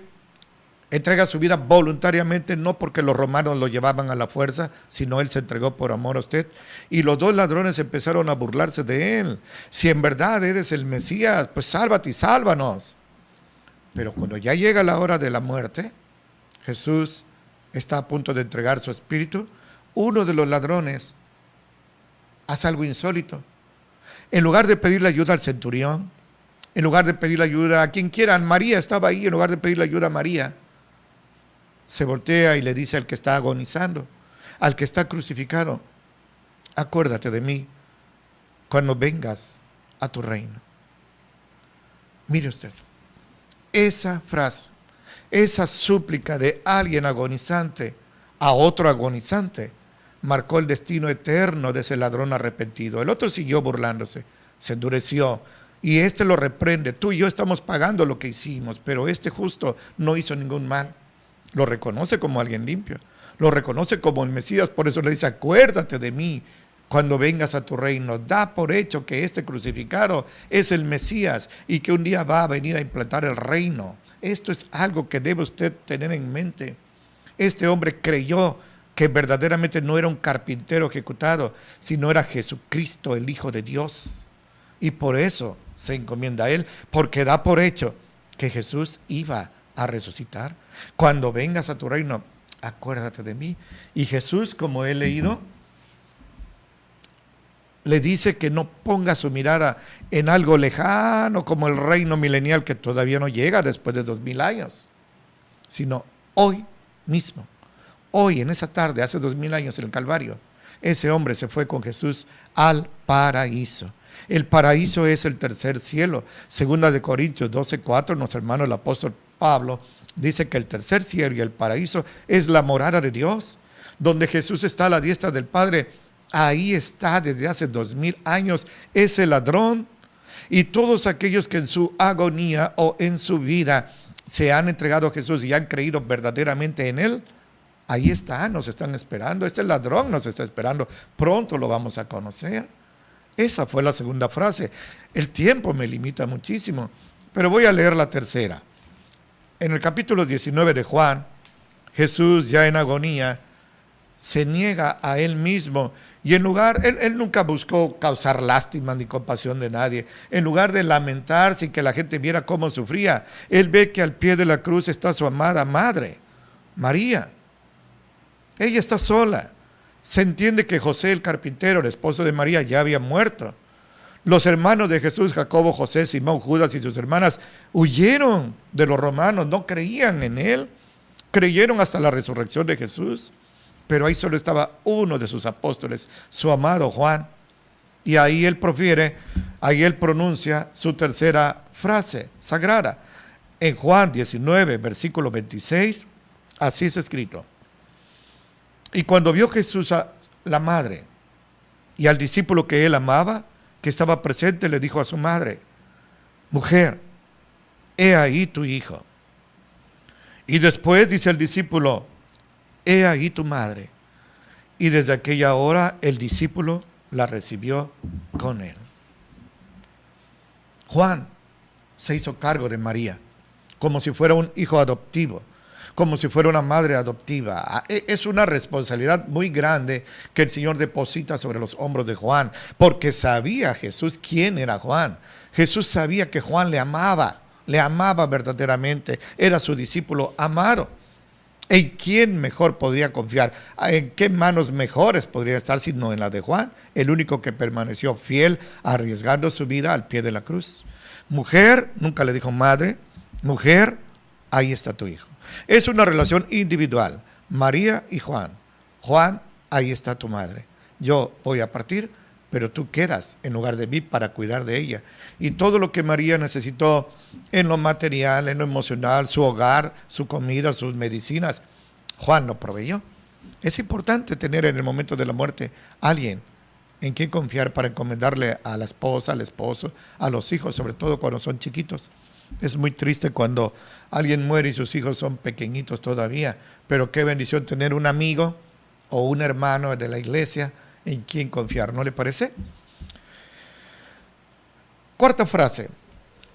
entrega su vida voluntariamente, no porque los romanos lo llevaban a la fuerza, sino él se entregó por amor a usted. Y los 2 ladrones empezaron a burlarse de él. Si en verdad eres el Mesías, pues sálvate y sálvanos. Pero cuando ya llega la hora de la muerte, Jesús está a punto de entregar su espíritu. Uno de los ladrones hace algo insólito. En lugar de pedirle ayuda al centurión, en lugar de pedirle ayuda a quien quiera, María estaba ahí, en lugar de pedirle ayuda a María, se voltea y le dice al que está agonizando, al que está crucificado, acuérdate de mí cuando vengas a tu reino. Mire usted, esa frase, esa súplica de alguien agonizante a otro agonizante, marcó el destino eterno de ese ladrón arrepentido. El otro siguió burlándose, se endureció, y este lo reprende. Tú y yo estamos pagando lo que hicimos, pero este justo no hizo ningún mal. Lo reconoce como alguien limpio, lo reconoce como el Mesías, por eso le dice, acuérdate de mí cuando vengas a tu reino. Da por hecho que este crucificado es el Mesías y que un día va a venir a implantar el reino. Esto es algo que debe usted tener en mente. Este hombre creyó que verdaderamente no era un carpintero ejecutado, sino era Jesucristo, el Hijo de Dios. Y por eso se encomienda a él, porque da por hecho que Jesús iba a resucitar. Cuando vengas a tu reino, acuérdate de mí. Y Jesús, como he leído, le dice que no ponga su mirada en algo lejano como el reino milenial que todavía no llega después de 2000 años, sino hoy mismo. Hoy, en esa tarde, hace 2000 años en el Calvario, ese hombre se fue con Jesús al paraíso. El paraíso es el tercer cielo. Segunda de Corintios 12:4, nuestro hermano el apóstol Pablo dice que el tercer cielo y el paraíso es la morada de Dios, donde Jesús está a la diestra del Padre. Ahí está desde hace 2000 años ese ladrón y todos aquellos que en su agonía o en su vida se han entregado a Jesús y han creído verdaderamente en él. Ahí está, nos están esperando. Este ladrón nos está esperando. Pronto lo vamos a conocer. Esa fue la segunda frase. El tiempo me limita muchísimo, pero voy a leer la tercera. En el capítulo 19 de Juan, Jesús ya en agonía se niega a él mismo y en lugar, él nunca buscó causar lástima ni compasión de nadie. En lugar de lamentarse y que la gente viera cómo sufría, él ve que al pie de la cruz está su amada madre, María. Ella está sola. Se entiende que José el carpintero, el esposo de María, ya había muerto. Los hermanos de Jesús, Jacobo, José, Simón, Judas y sus hermanas huyeron de los romanos, no creían en él, creyeron hasta la resurrección de Jesús, pero ahí solo estaba uno de sus apóstoles, su amado Juan, y ahí él pronuncia su tercera frase sagrada. En Juan 19, versículo 26, así es escrito. Y cuando vio Jesús a la madre Y al discípulo que él amaba, que estaba presente, le dijo a su madre: mujer, he ahí tu hijo. Y después dice el discípulo: he ahí tu madre. Y desde aquella hora el discípulo la recibió con él. Juan se hizo cargo de María, como si fuera un hijo adoptivo, como si fuera una madre adoptiva. Es una responsabilidad muy grande que el Señor deposita sobre los hombros de Juan, porque sabía Jesús quién era Juan. Jesús sabía que Juan le amaba verdaderamente, era su discípulo amado. ¿En quién mejor podría confiar? ¿En qué manos mejores podría estar sino en la de Juan, el único que permaneció fiel, arriesgando su vida al pie de la cruz? Mujer, nunca le dijo madre, mujer, ahí está tu hijo. Es una relación individual, María y Juan. Juan, ahí está tu madre. Yo voy a partir, pero tú quedas en lugar de mí para cuidar de ella. Y todo lo que María necesitó en lo material, en lo emocional, su hogar, su comida, sus medicinas, Juan lo proveyó. Es importante tener en el momento de la muerte alguien en quien confiar para encomendarle a la esposa, al esposo, a los hijos, sobre todo cuando son chiquitos. Es muy triste cuando alguien muere y sus hijos son pequeñitos todavía, pero qué bendición tener un amigo o un hermano de la iglesia en quien confiar, ¿no le parece? Cuarta frase: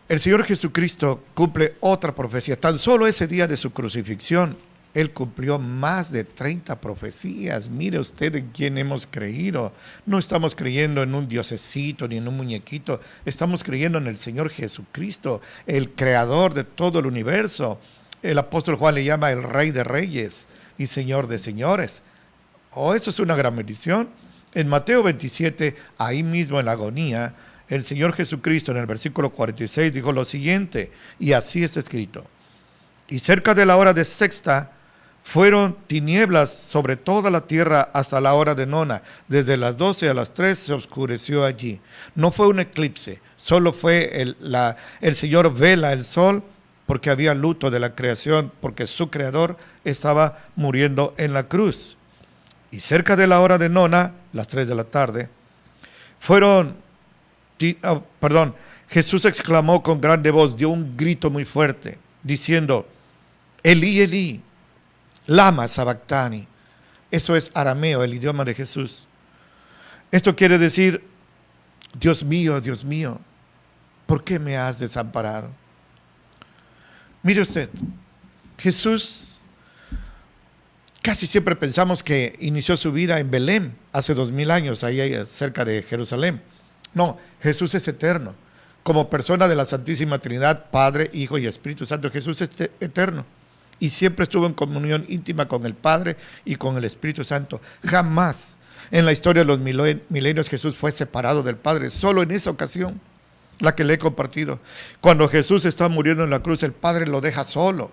el Señor Jesucristo cumple otra profecía. Tan solo ese día de su crucifixión, Él cumplió más de 30 profecías. Mire usted en quién hemos creído. No estamos creyendo en un diosecito ni en un muñequito. Estamos creyendo en el Señor Jesucristo, el creador de todo el universo. El apóstol Juan le llama el Rey de Reyes y Señor de Señores. Oh, eso es una gran bendición. En Mateo 27, ahí mismo en la agonía, el Señor Jesucristo en el versículo 46 dijo lo siguiente, y así es escrito: y cerca de la hora de sexta fueron tinieblas sobre toda la tierra hasta la hora de nona. Desde las 12 a las 3 se oscureció allí. No fue un eclipse, solo fue el Señor vela el sol, porque había luto de la creación, porque su creador estaba muriendo en la cruz. Y cerca de la hora de nona, las 3 de la tarde, Jesús exclamó con grande voz, dio un grito muy fuerte, diciendo: Elí, Elí, lama sabactani. Eso es arameo, el idioma de Jesús. Esto quiere decir: Dios mío, ¿por qué me has desamparado? Mire usted, Jesús, casi siempre pensamos que inició su vida en Belén, hace 2000 años, ahí cerca de Jerusalén. No, Jesús es eterno. Como persona de la Santísima Trinidad, Padre, Hijo y Espíritu Santo, Jesús es eterno. Y siempre estuvo en comunión íntima con el Padre y con el Espíritu Santo. Jamás en la historia de los milenios Jesús fue separado del Padre. Solo en esa ocasión, la que le he compartido. Cuando Jesús está muriendo en la cruz, el Padre lo deja solo.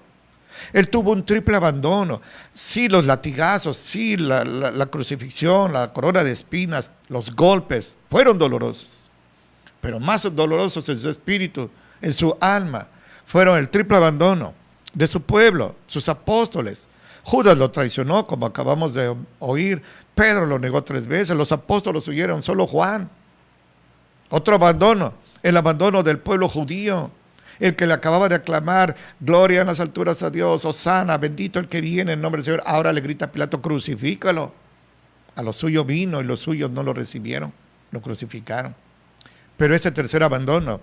Él tuvo un triple abandono. Sí, los latigazos, sí, la crucifixión, la corona de espinas, los golpes fueron dolorosos. Pero más dolorosos en su espíritu, en su alma, fueron el triple abandono de su pueblo, sus apóstoles. Judas lo traicionó, como acabamos de oír. Pedro lo negó 3 veces. Los apóstoles huyeron, solo Juan. Otro abandono, el abandono del pueblo judío. El que le acababa de aclamar, gloria en las alturas a Dios, hosana, bendito el que viene en nombre del Señor. Ahora le grita a Pilato, crucifícalo. A lo suyo vino y los suyos no lo recibieron, lo crucificaron. Pero ese tercer abandono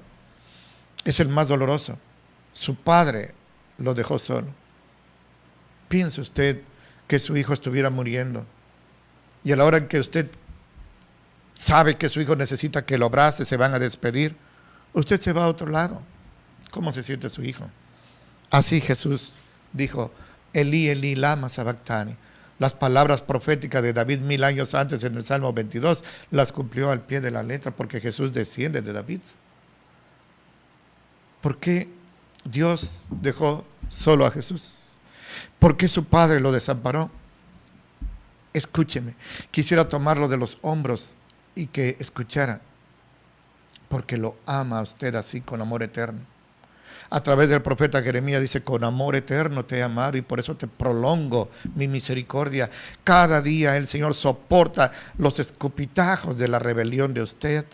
es el más doloroso. Su padre lo dejó solo. Piense usted que su hijo estuviera muriendo y a la hora en que usted sabe que su hijo necesita que lo abrace, se van a despedir, usted se va a otro lado. ¿Cómo se siente su hijo? Así Jesús dijo: Elí, Elí, lama sabactani. Las palabras proféticas de David 1000 años antes en el Salmo 22 las cumplió al pie de la letra, porque Jesús desciende de David. ¿Por qué Dios dejó solo a Jesús? ¿Por qué su padre lo desamparó? Escúcheme, quisiera tomarlo de los hombros y que escuchara, porque lo ama a usted así con amor eterno. A través del profeta Jeremías dice, con amor eterno te he amado y por eso te prolongo mi misericordia. Cada día el Señor soporta los escupitajos de la rebelión de usted,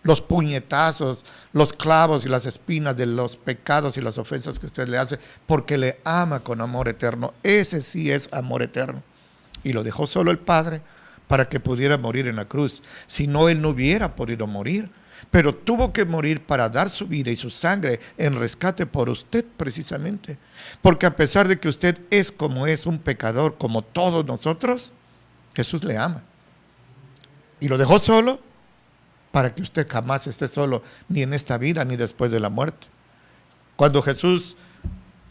los puñetazos, los clavos y las espinas de los pecados y las ofensas que usted le hace, porque le ama con amor eterno. Ese sí es amor eterno. Y lo dejó solo el Padre para que pudiera morir en la cruz. Si no, Él no hubiera podido morir. Pero tuvo que morir para dar su vida y su sangre en rescate por usted precisamente. Porque a pesar de que usted es como es, un pecador como todos nosotros, Jesús le ama. Y lo dejó solo para que usted jamás esté solo, ni en esta vida ni después de la muerte. Cuando Jesús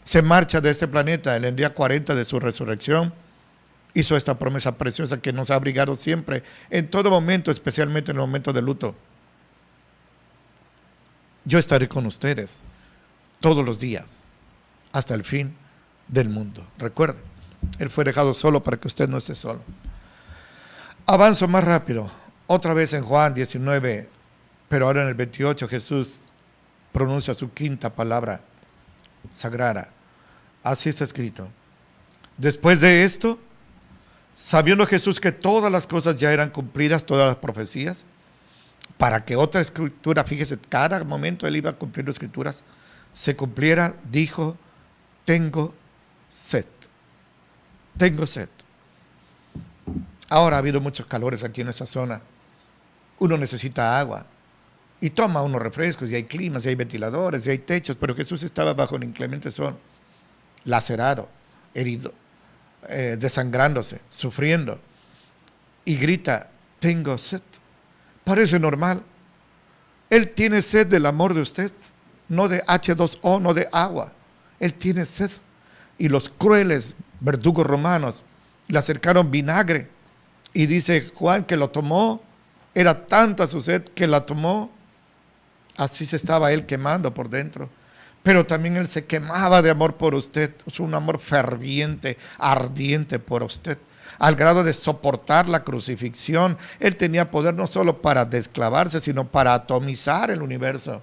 se marcha de este planeta en el día 40 de su resurrección, hizo esta promesa preciosa que nos ha abrigado siempre, en todo momento, especialmente en el momento de luto. Yo estaré con ustedes todos los días, hasta el fin del mundo. Recuerde, Él fue dejado solo para que usted no esté solo. Avanzo más rápido. Otra vez en Juan 19, pero ahora en el 28, Jesús pronuncia su quinta palabra sagrada. Así está escrito. Después de esto, sabiendo Jesús que todas las cosas ya eran cumplidas, todas las profecías, para que otra escritura, fíjese, cada momento Él iba cumpliendo escrituras, se cumpliera, dijo, tengo sed. Tengo sed. Ahora ha habido muchos calores aquí en esa zona. Uno necesita agua y toma unos refrescos, y hay climas, y hay ventiladores, y hay techos, pero Jesús estaba bajo el inclemente sol, lacerado, herido, desangrándose, sufriendo, y grita, tengo sed. Parece normal. Él tiene sed del amor de usted, no de H2O, no de agua. Él tiene sed. Y los crueles verdugos romanos le acercaron vinagre, y dice Juan que lo tomó. Era tanta su sed que la tomó. Así se estaba él quemando por dentro. Pero también él se quemaba de amor por usted. Es un amor ferviente, ardiente por usted. Al grado de soportar la crucifixión. Él tenía poder no solo para desclavarse, sino para atomizar el universo.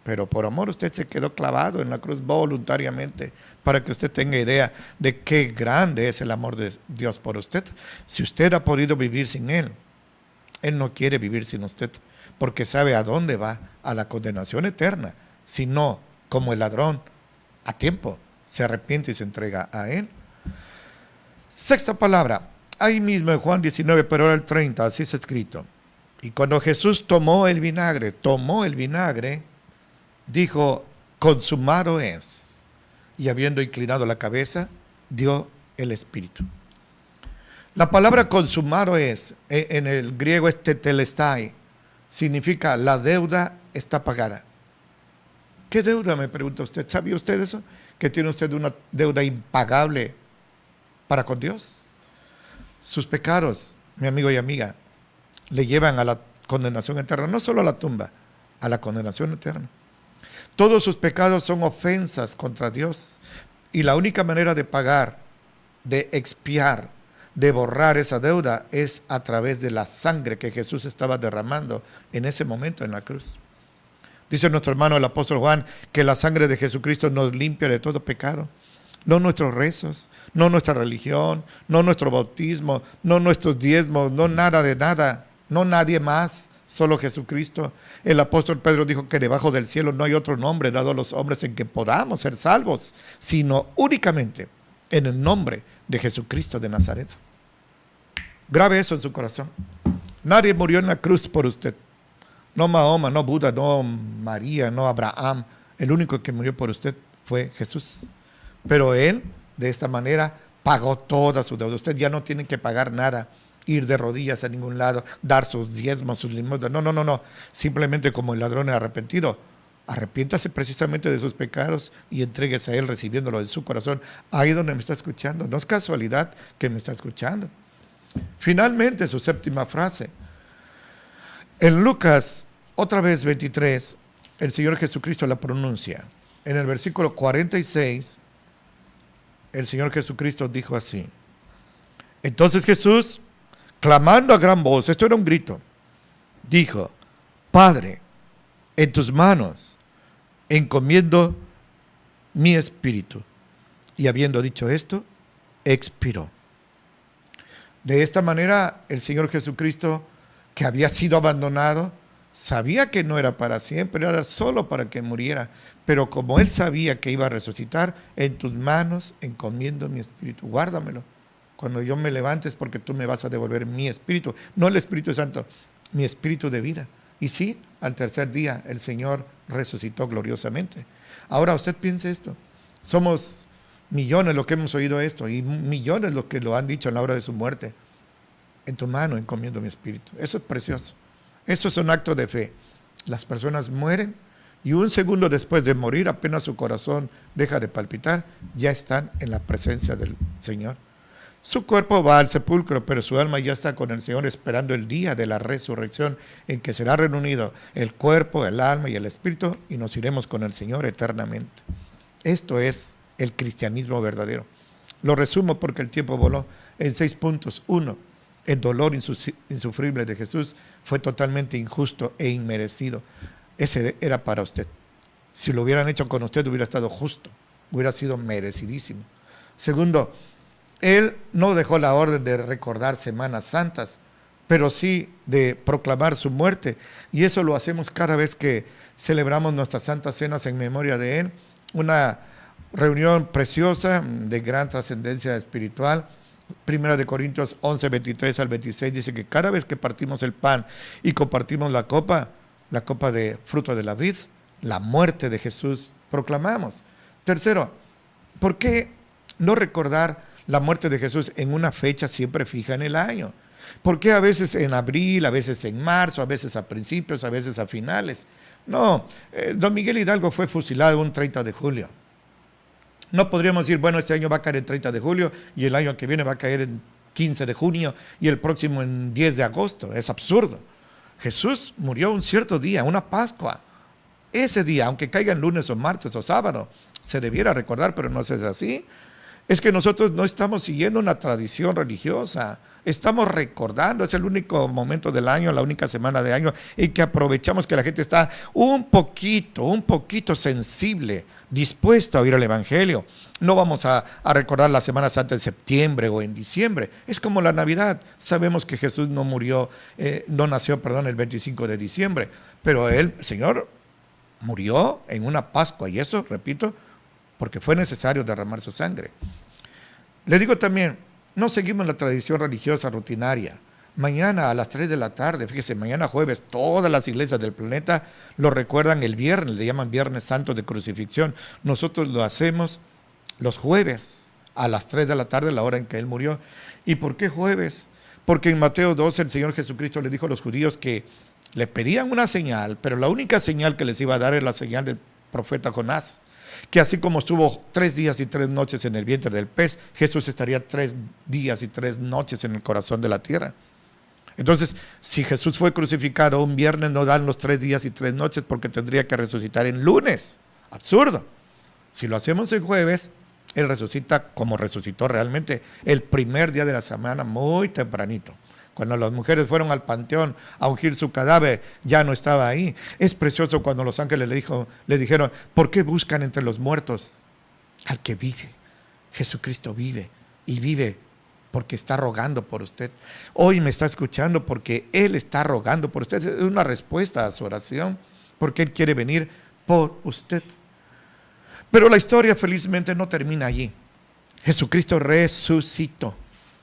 Pero por amor usted se quedó clavado en la cruz voluntariamente, para que usted tenga idea de qué grande es el amor de Dios por usted. Si usted ha podido vivir sin Él, Él no quiere vivir sin usted, porque sabe a dónde va, a la condenación eterna. Si no, como el ladrón, a tiempo se arrepiente y se entrega a Él. Sexta palabra, ahí mismo en Juan 19, pero ahora el 30, así es escrito. Y cuando Jesús tomó el vinagre, dijo, consumado es. Y habiendo inclinado la cabeza, dio el Espíritu. La palabra consumado es, en el griego es tetelestai, significa la deuda está pagada. ¿Qué deuda, me pregunta usted? ¿Sabía usted eso? ¿Que tiene usted una deuda impagable para con Dios? Sus pecados, mi amigo y amiga, le llevan a la condenación eterna, no solo a la tumba, a la condenación eterna. Todos sus pecados son ofensas contra Dios, y la única manera de pagar, de expiar, de borrar esa deuda es a través de la sangre que Jesús estaba derramando en ese momento en la cruz. Dice nuestro hermano el apóstol Juan que la sangre de Jesucristo nos limpia de todo pecado. No nuestros rezos, no nuestra religión, no nuestro bautismo, no nuestros diezmos, no nada de nada, no nadie más, solo Jesucristo. El apóstol Pedro dijo que debajo del cielo no hay otro nombre dado a los hombres en que podamos ser salvos, sino únicamente en el nombre de Jesucristo de Nazaret. Grabe eso en su corazón. Nadie murió en la cruz por usted. No Mahoma, no Buda, no María, no Abraham. El único que murió por usted fue Jesús. Pero Él, de esta manera, pagó toda su deuda. Usted ya no tiene que pagar nada, ir de rodillas a ningún lado, dar sus diezmos, sus limosnas. No. Simplemente como el ladrón arrepentido. Arrepiéntase precisamente de sus pecados y entréguese a Él recibiéndolo en su corazón. Ahí donde me está escuchando. No es casualidad que me está escuchando. Finalmente, su séptima frase. En Lucas, otra vez 23, el Señor Jesucristo la pronuncia. En el versículo 46, el Señor Jesucristo dijo así. Entonces Jesús, clamando a gran voz, esto era un grito, dijo, Padre, en tus manos encomiendo mi espíritu. Y habiendo dicho esto, expiró. De esta manera, el Señor Jesucristo, que había sido abandonado, sabía que no era para siempre, era solo para que muriera. Pero como Él sabía que iba a resucitar, en tus manos encomiendo mi espíritu. Guárdamelo. Cuando yo me levante es porque tú me vas a devolver mi espíritu, no el Espíritu Santo, mi espíritu de vida. Y sí, al tercer día el Señor resucitó gloriosamente. Ahora usted piense esto. Somos millones los que hemos oído esto y millones los que lo han dicho en la hora de su muerte. En tu mano encomiendo mi espíritu. Eso es precioso. Eso es un acto de fe. Las personas mueren y un segundo después de morir, apenas su corazón deja de palpitar, ya están en la presencia del Señor. Su cuerpo va al sepulcro, pero su alma ya está con el Señor esperando el día de la resurrección en que será reunido el cuerpo, el alma y el espíritu y nos iremos con el Señor eternamente. Esto es el cristianismo verdadero. Lo resumo porque el tiempo voló en 6 puntos. 1. El dolor insufrible de Jesús fue totalmente injusto e inmerecido. Ese era para usted. Si lo hubieran hecho con usted hubiera estado justo, hubiera sido merecidísimo. 2. Él no dejó la orden de recordar Semanas Santas, pero sí de proclamar su muerte. Y eso lo hacemos cada vez que celebramos nuestras santas cenas en memoria de Él. Una reunión preciosa de gran trascendencia espiritual. 1 Corintios 11, 23 al 26 dice que cada vez que partimos el pan y compartimos la copa de fruto de la vid, la muerte de Jesús proclamamos. 3, ¿por qué no recordar la muerte de Jesús en una fecha siempre fija en el año? ¿Por qué a veces en abril, a veces en marzo, a veces a principios, a veces a finales? No, don Miguel Hidalgo fue fusilado un 30 de julio. No podríamos decir, bueno, este año va a caer el 30 de julio y el año que viene va a caer en 15 de junio y el próximo en 10 de agosto. Es absurdo. Jesús murió un cierto día, una Pascua. Ese día, aunque caiga en lunes o martes o sábado, se debiera recordar, pero no es así. Es que nosotros no estamos siguiendo una tradición religiosa, estamos recordando, es el único momento del año, la única semana de año en que aprovechamos que la gente está un poquito sensible, dispuesta a oír el Evangelio. No vamos a recordar la Semana Santa en septiembre o en diciembre, es como la Navidad. Sabemos que Jesús no nació el 25 de diciembre, pero el Señor murió en una Pascua y eso, repito, porque fue necesario derramar su sangre. Le digo también, no seguimos la tradición religiosa rutinaria. Mañana a las 3 de la tarde, fíjese, mañana jueves, todas las iglesias del planeta lo recuerdan el viernes, le llaman Viernes Santo de Crucifixión. Nosotros lo hacemos los jueves a las 3 de la tarde, la hora en que Él murió. ¿Y por qué jueves? Porque en Mateo 12 el Señor Jesucristo le dijo a los judíos que le pedían una señal, pero la única señal que les iba a dar es la señal del profeta Jonás. Que así como estuvo 3 días y 3 noches en el vientre del pez, Jesús estaría 3 días y 3 noches en el corazón de la tierra. Entonces, si Jesús fue crucificado un viernes, no dan los 3 días y 3 noches porque tendría que resucitar en lunes. Absurdo. Si lo hacemos en jueves, Él resucita como resucitó realmente el primer día de la semana, muy tempranito. Cuando las mujeres fueron al panteón a ungir su cadáver, ya no estaba ahí. Es precioso cuando los ángeles le dijeron, ¿por qué buscan entre los muertos al que vive? Jesucristo vive y vive porque está rogando por usted. Hoy me está escuchando porque Él está rogando por usted. Es una respuesta a su oración porque Él quiere venir por usted. Pero la historia felizmente no termina allí. Jesucristo resucitó.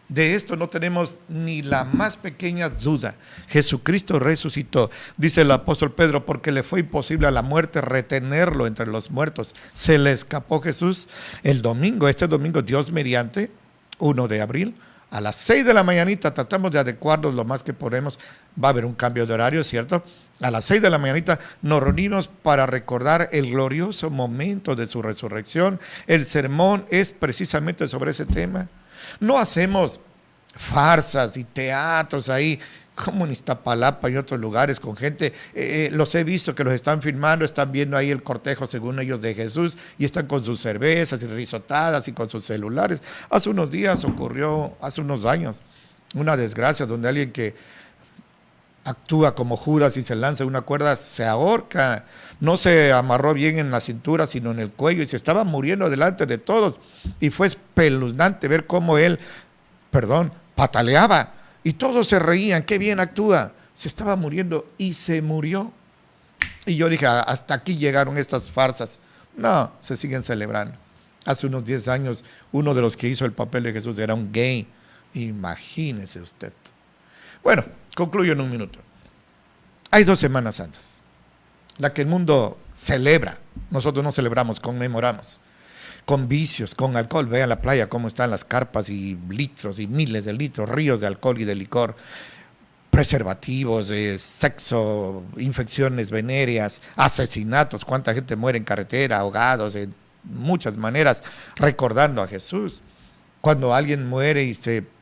De esto no tenemos ni la más pequeña duda. Jesucristo resucitó. Dice el apóstol Pedro, porque le fue imposible a la muerte retenerlo entre los muertos. Se le escapó Jesús este domingo, Dios mediante, 1 de abril, a las 6 de la mañanita, tratamos de adecuarnos lo más que podemos. Va a haber un cambio de horario, ¿cierto? A las 6 de la mañanita nos reunimos para recordar el glorioso momento de su resurrección. El sermón es precisamente sobre ese tema. No hacemos farsas y teatros ahí, como en Iztapalapa y otros lugares con gente. Los he visto que los están filmando, están viendo ahí el cortejo, según ellos, de Jesús, y están con sus cervezas y risotadas y con sus celulares. Hace unos años, una desgracia donde alguien que actúa como Judas y se lanza una cuerda, se ahorca. No se amarró bien en la cintura, sino en el cuello, y se estaba muriendo delante de todos. Y fue espeluznante ver cómo él, pataleaba. Y todos se reían, qué bien actúa. Se estaba muriendo y se murió. Y yo dije, hasta aquí llegaron estas farsas. No, se siguen celebrando. Hace unos 10 años, uno de los que hizo el papel de Jesús era un gay. Imagínese usted. Bueno, concluyo en un minuto. Hay 2 Semanas Santas. La que el mundo celebra. Nosotros no celebramos, conmemoramos. Con vicios, con alcohol. Vean la playa cómo están las carpas y litros y miles de litros, ríos de alcohol y de licor. Preservativos, sexo, infecciones venéreas, asesinatos. Cuánta gente muere en carretera, ahogados, en muchas maneras, recordando a Jesús. Cuando alguien muere y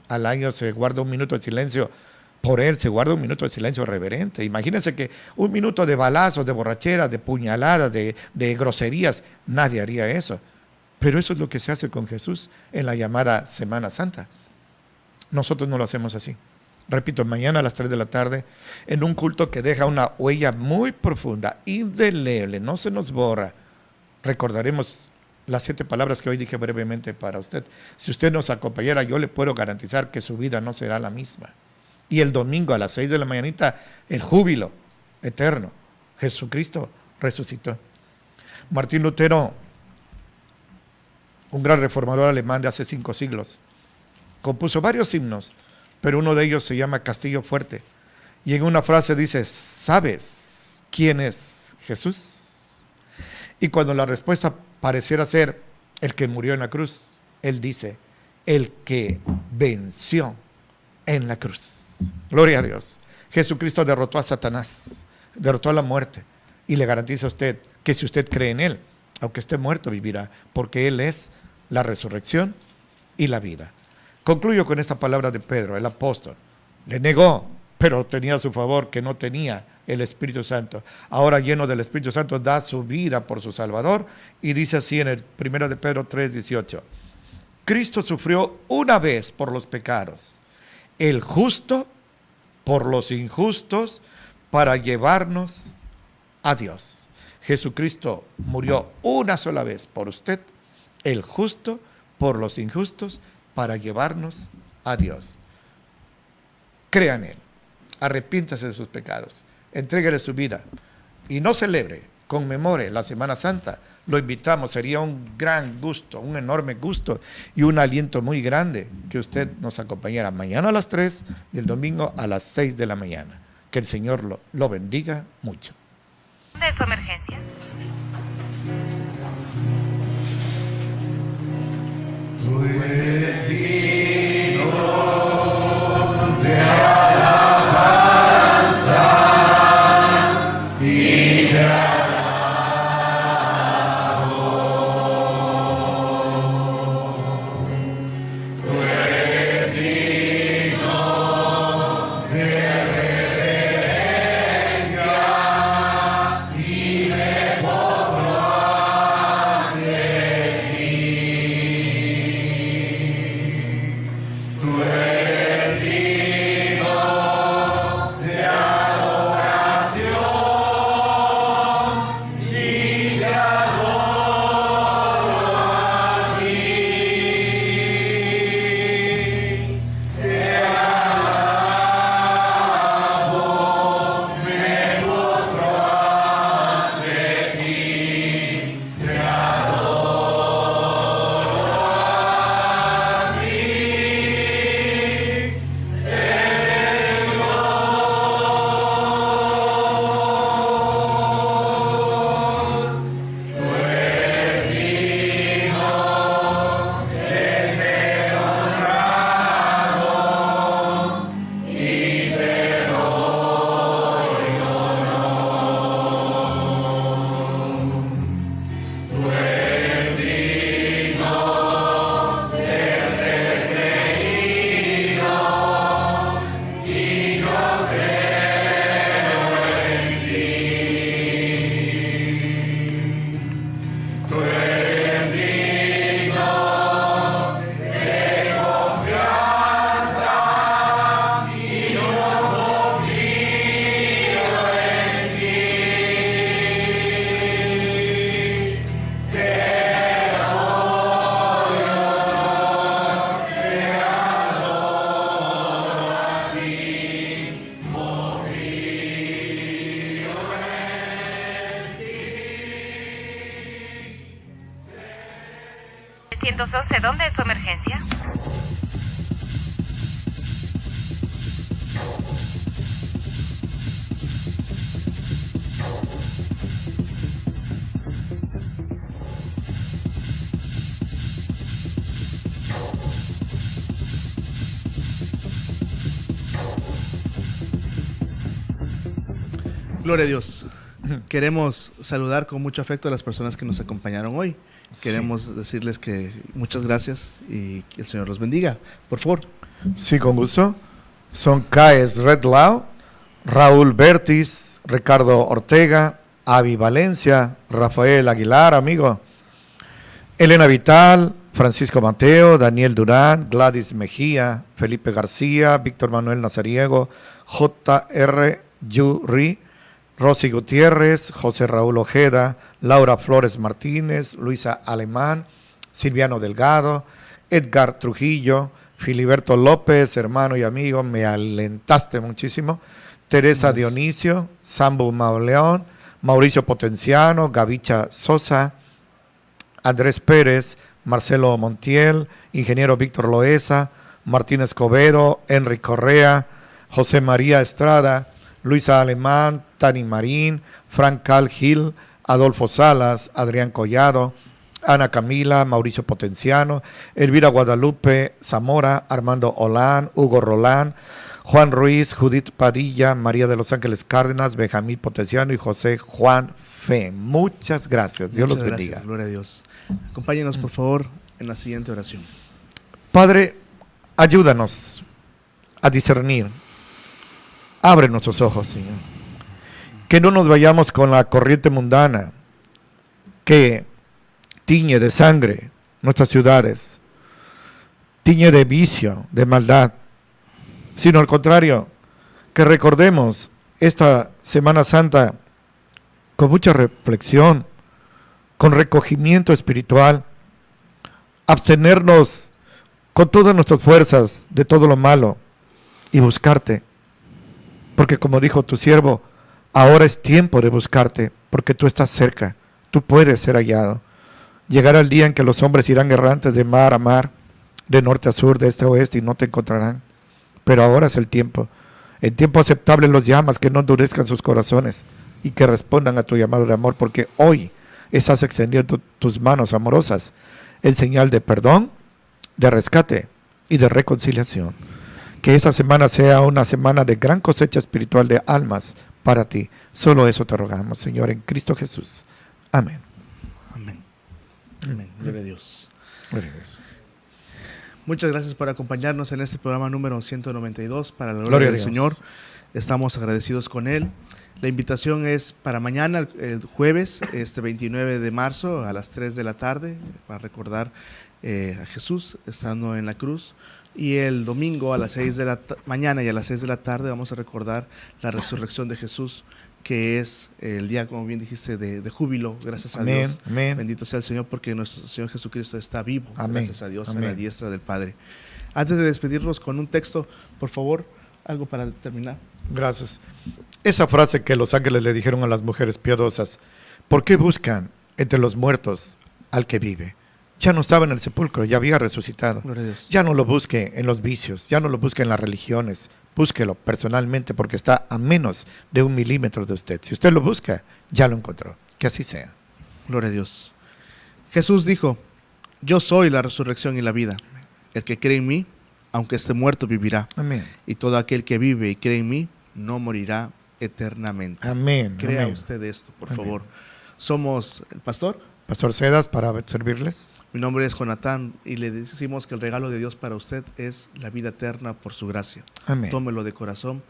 al año se guarda un minuto de silencio por él, se guarda un minuto de silencio reverente. Imagínense que un minuto de balazos, de borracheras, de puñaladas, de groserías, nadie haría eso. Pero eso es lo que se hace con Jesús en la llamada Semana Santa. Nosotros no lo hacemos así. Repito, mañana a las 3 de la tarde, en un culto que deja una huella muy profunda, indeleble, no se nos borra. Recordaremos las 7 palabras que hoy dije brevemente para usted. Si usted nos acompañara, yo le puedo garantizar que su vida no será la misma. Y el domingo a las 6 de la mañanita, el júbilo eterno. Jesucristo resucitó. Martín Lutero, un gran reformador alemán de hace 5 siglos, compuso varios himnos, pero uno de ellos se llama Castillo Fuerte. Y en una frase dice, ¿sabes quién es Jesús? Y cuando la respuesta pareciera ser el que murió en la cruz, él dice, el que venció en la cruz. Gloria a Dios. Jesucristo derrotó a Satanás, derrotó a la muerte, y le garantiza a usted que si usted cree en él, aunque esté muerto, vivirá, porque él es la resurrección y la vida. Concluyo con esta palabra de Pedro, el apóstol. Le negó, pero tenía a su favor que no tenía el Espíritu Santo. Ahora, lleno del Espíritu Santo, da su vida por su Salvador, y dice así en el 1 de Pedro 3:18. Cristo sufrió una vez por los pecados, el justo por los injustos, para llevarnos a Dios. Jesucristo murió una sola vez por usted, el justo por los injustos, para llevarnos a Dios. Crea en él, arrepiéntase de sus pecados, entréguele su vida y no celebre, conmemore la Semana Santa. Lo invitamos, sería un gran gusto, un enorme gusto y un aliento muy grande que usted nos acompañara mañana a las 3 y el domingo a las 6 de la mañana. Que el Señor lo bendiga mucho. ¿Dónde es su emergencia? Vive 911, ¿dónde es su emergencia? Gloria a Dios. Queremos saludar con mucho afecto a las personas que nos acompañaron hoy. Queremos decirles que muchas gracias y que el Señor los bendiga. Por favor. Sí, con gusto. Son Caes Redlau, Raúl Bertis, Ricardo Ortega, Avi Valencia, Rafael Aguilar, amigo, Elena Vital, Francisco Mateo, Daniel Durán, Gladys Mejía, Felipe García, Víctor Manuel Nazariego, J.R. Yuri, Rosy Gutiérrez, José Raúl Ojeda, Laura Flores Martínez, Luisa Alemán, Silviano Delgado, Edgar Trujillo, Filiberto López, hermano y amigo, me alentaste muchísimo, Teresa Dionisio, Sambu Mauleón, Mauricio Potenciano, Gavicha Sosa, Andrés Pérez, Marcelo Montiel, ingeniero Víctor Loesa, Martín Escobedo, Enrique Correa, José María Estrada, Luisa Alemán, Tani Marín, Frank Cal Gil, Adolfo Salas, Adrián Collado, Ana Camila, Mauricio Potenciano, Elvira Guadalupe Zamora, Armando Olán, Hugo Rolán, Juan Ruiz, Judith Padilla, María de los Ángeles Cárdenas, Benjamín Potenciano y José Juan Fe. Muchas gracias. Dios los bendiga. Gloria a Dios. Acompáñenos, por favor, en la siguiente oración. Padre, ayúdanos a discernir. Abre nuestros ojos, Señor. Que no nos vayamos con la corriente mundana que tiñe de sangre nuestras ciudades, tiñe de vicio, de maldad, sino al contrario, que recordemos esta Semana Santa con mucha reflexión, con recogimiento espiritual, abstenernos con todas nuestras fuerzas de todo lo malo y buscarte. Porque como dijo tu siervo, ahora es tiempo de buscarte, porque tú estás cerca, tú puedes ser hallado. Llegará el día en que los hombres irán errantes de mar a mar, de norte a sur, de este a oeste, y no te encontrarán. Pero ahora es el tiempo aceptable los llamas, que no endurezcan sus corazones, y que respondan a tu llamado de amor, porque hoy estás extendiendo tus manos amorosas, en señal de perdón, de rescate y de reconciliación. Que esta semana sea una semana de gran cosecha espiritual de almas para ti. Solo eso te rogamos, Señor, en Cristo Jesús. Amén. Amén. Amén. Gloria a Dios. Gloria a Dios. Muchas gracias por acompañarnos en este programa número 192 para la gloria del Señor. Estamos agradecidos con Él. La invitación es para mañana, el jueves, 29 de marzo, a las 3 de la tarde, para recordar a Jesús estando en la cruz. Y el domingo a las 6 de la mañana y a las 6 de la tarde vamos a recordar la resurrección de Jesús, que es el día, como bien dijiste, de júbilo. Gracias a Dios. Amén. Bendito sea el Señor, porque nuestro Señor Jesucristo está vivo. Amén. Gracias a Dios, Amén. a la diestra del Padre. Antes de despedirnos con un texto, por favor, algo para terminar. Gracias. Esa frase que los ángeles le dijeron a las mujeres piadosas, ¿por qué buscan entre los muertos al que vive? Ya no estaba en el sepulcro, ya había resucitado. Gloria a Dios. Ya no lo busque en los vicios, ya no lo busque en las religiones. Búsquelo personalmente, porque está a menos de 1 milímetro de usted. Si usted lo busca, ya lo encontró. Que así sea. Gloria a Dios. Jesús dijo, yo soy la resurrección y la vida. El que cree en mí, aunque esté muerto, vivirá. Amén. Y todo aquel que vive y cree en mí, no morirá eternamente. Amén. Crea Amén. usted esto, por Amén. favor. Somos el pastor. Pastor Cedas, para servirles. Mi nombre es Jonatán y le decimos que el regalo de Dios para usted es la vida eterna por su gracia. Amén. Tómelo de corazón,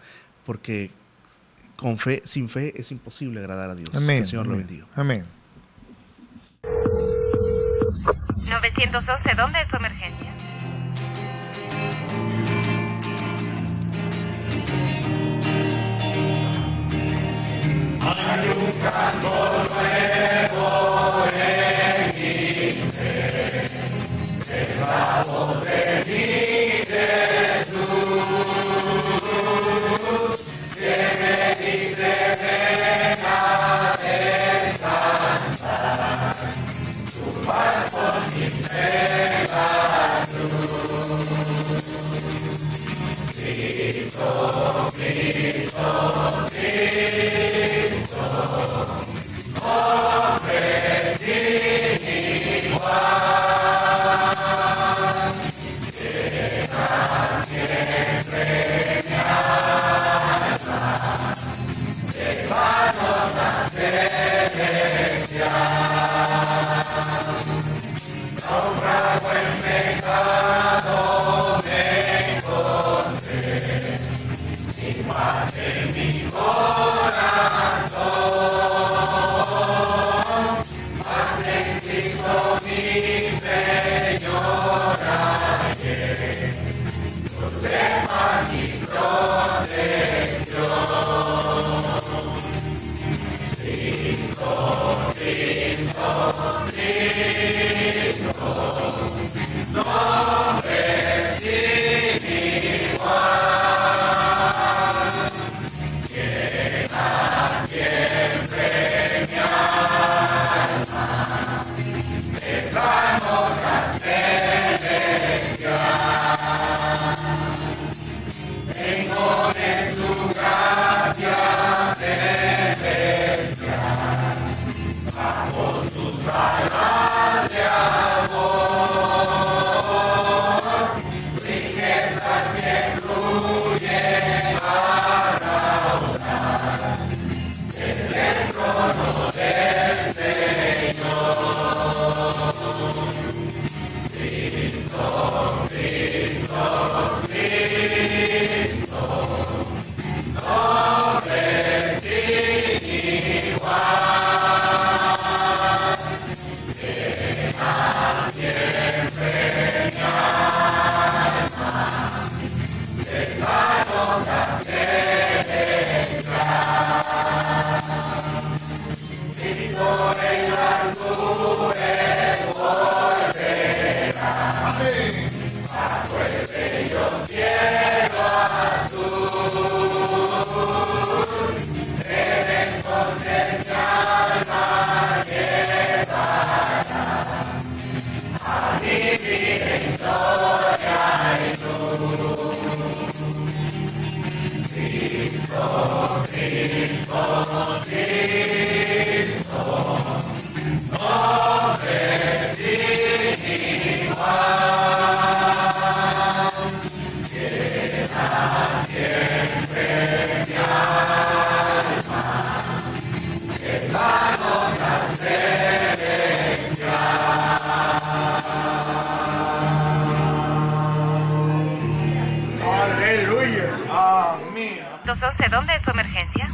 porque con fe, sin fe es imposible agradar a Dios. Amén. Que el Señor lo Amén. bendiga. Amén. 911, ¿dónde es su emergencia? Hay un canto nuevo en mi ser. Aleluya. Amén. 211, ¿dónde es su emergencia?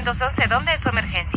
¿911, dónde es su emergencia?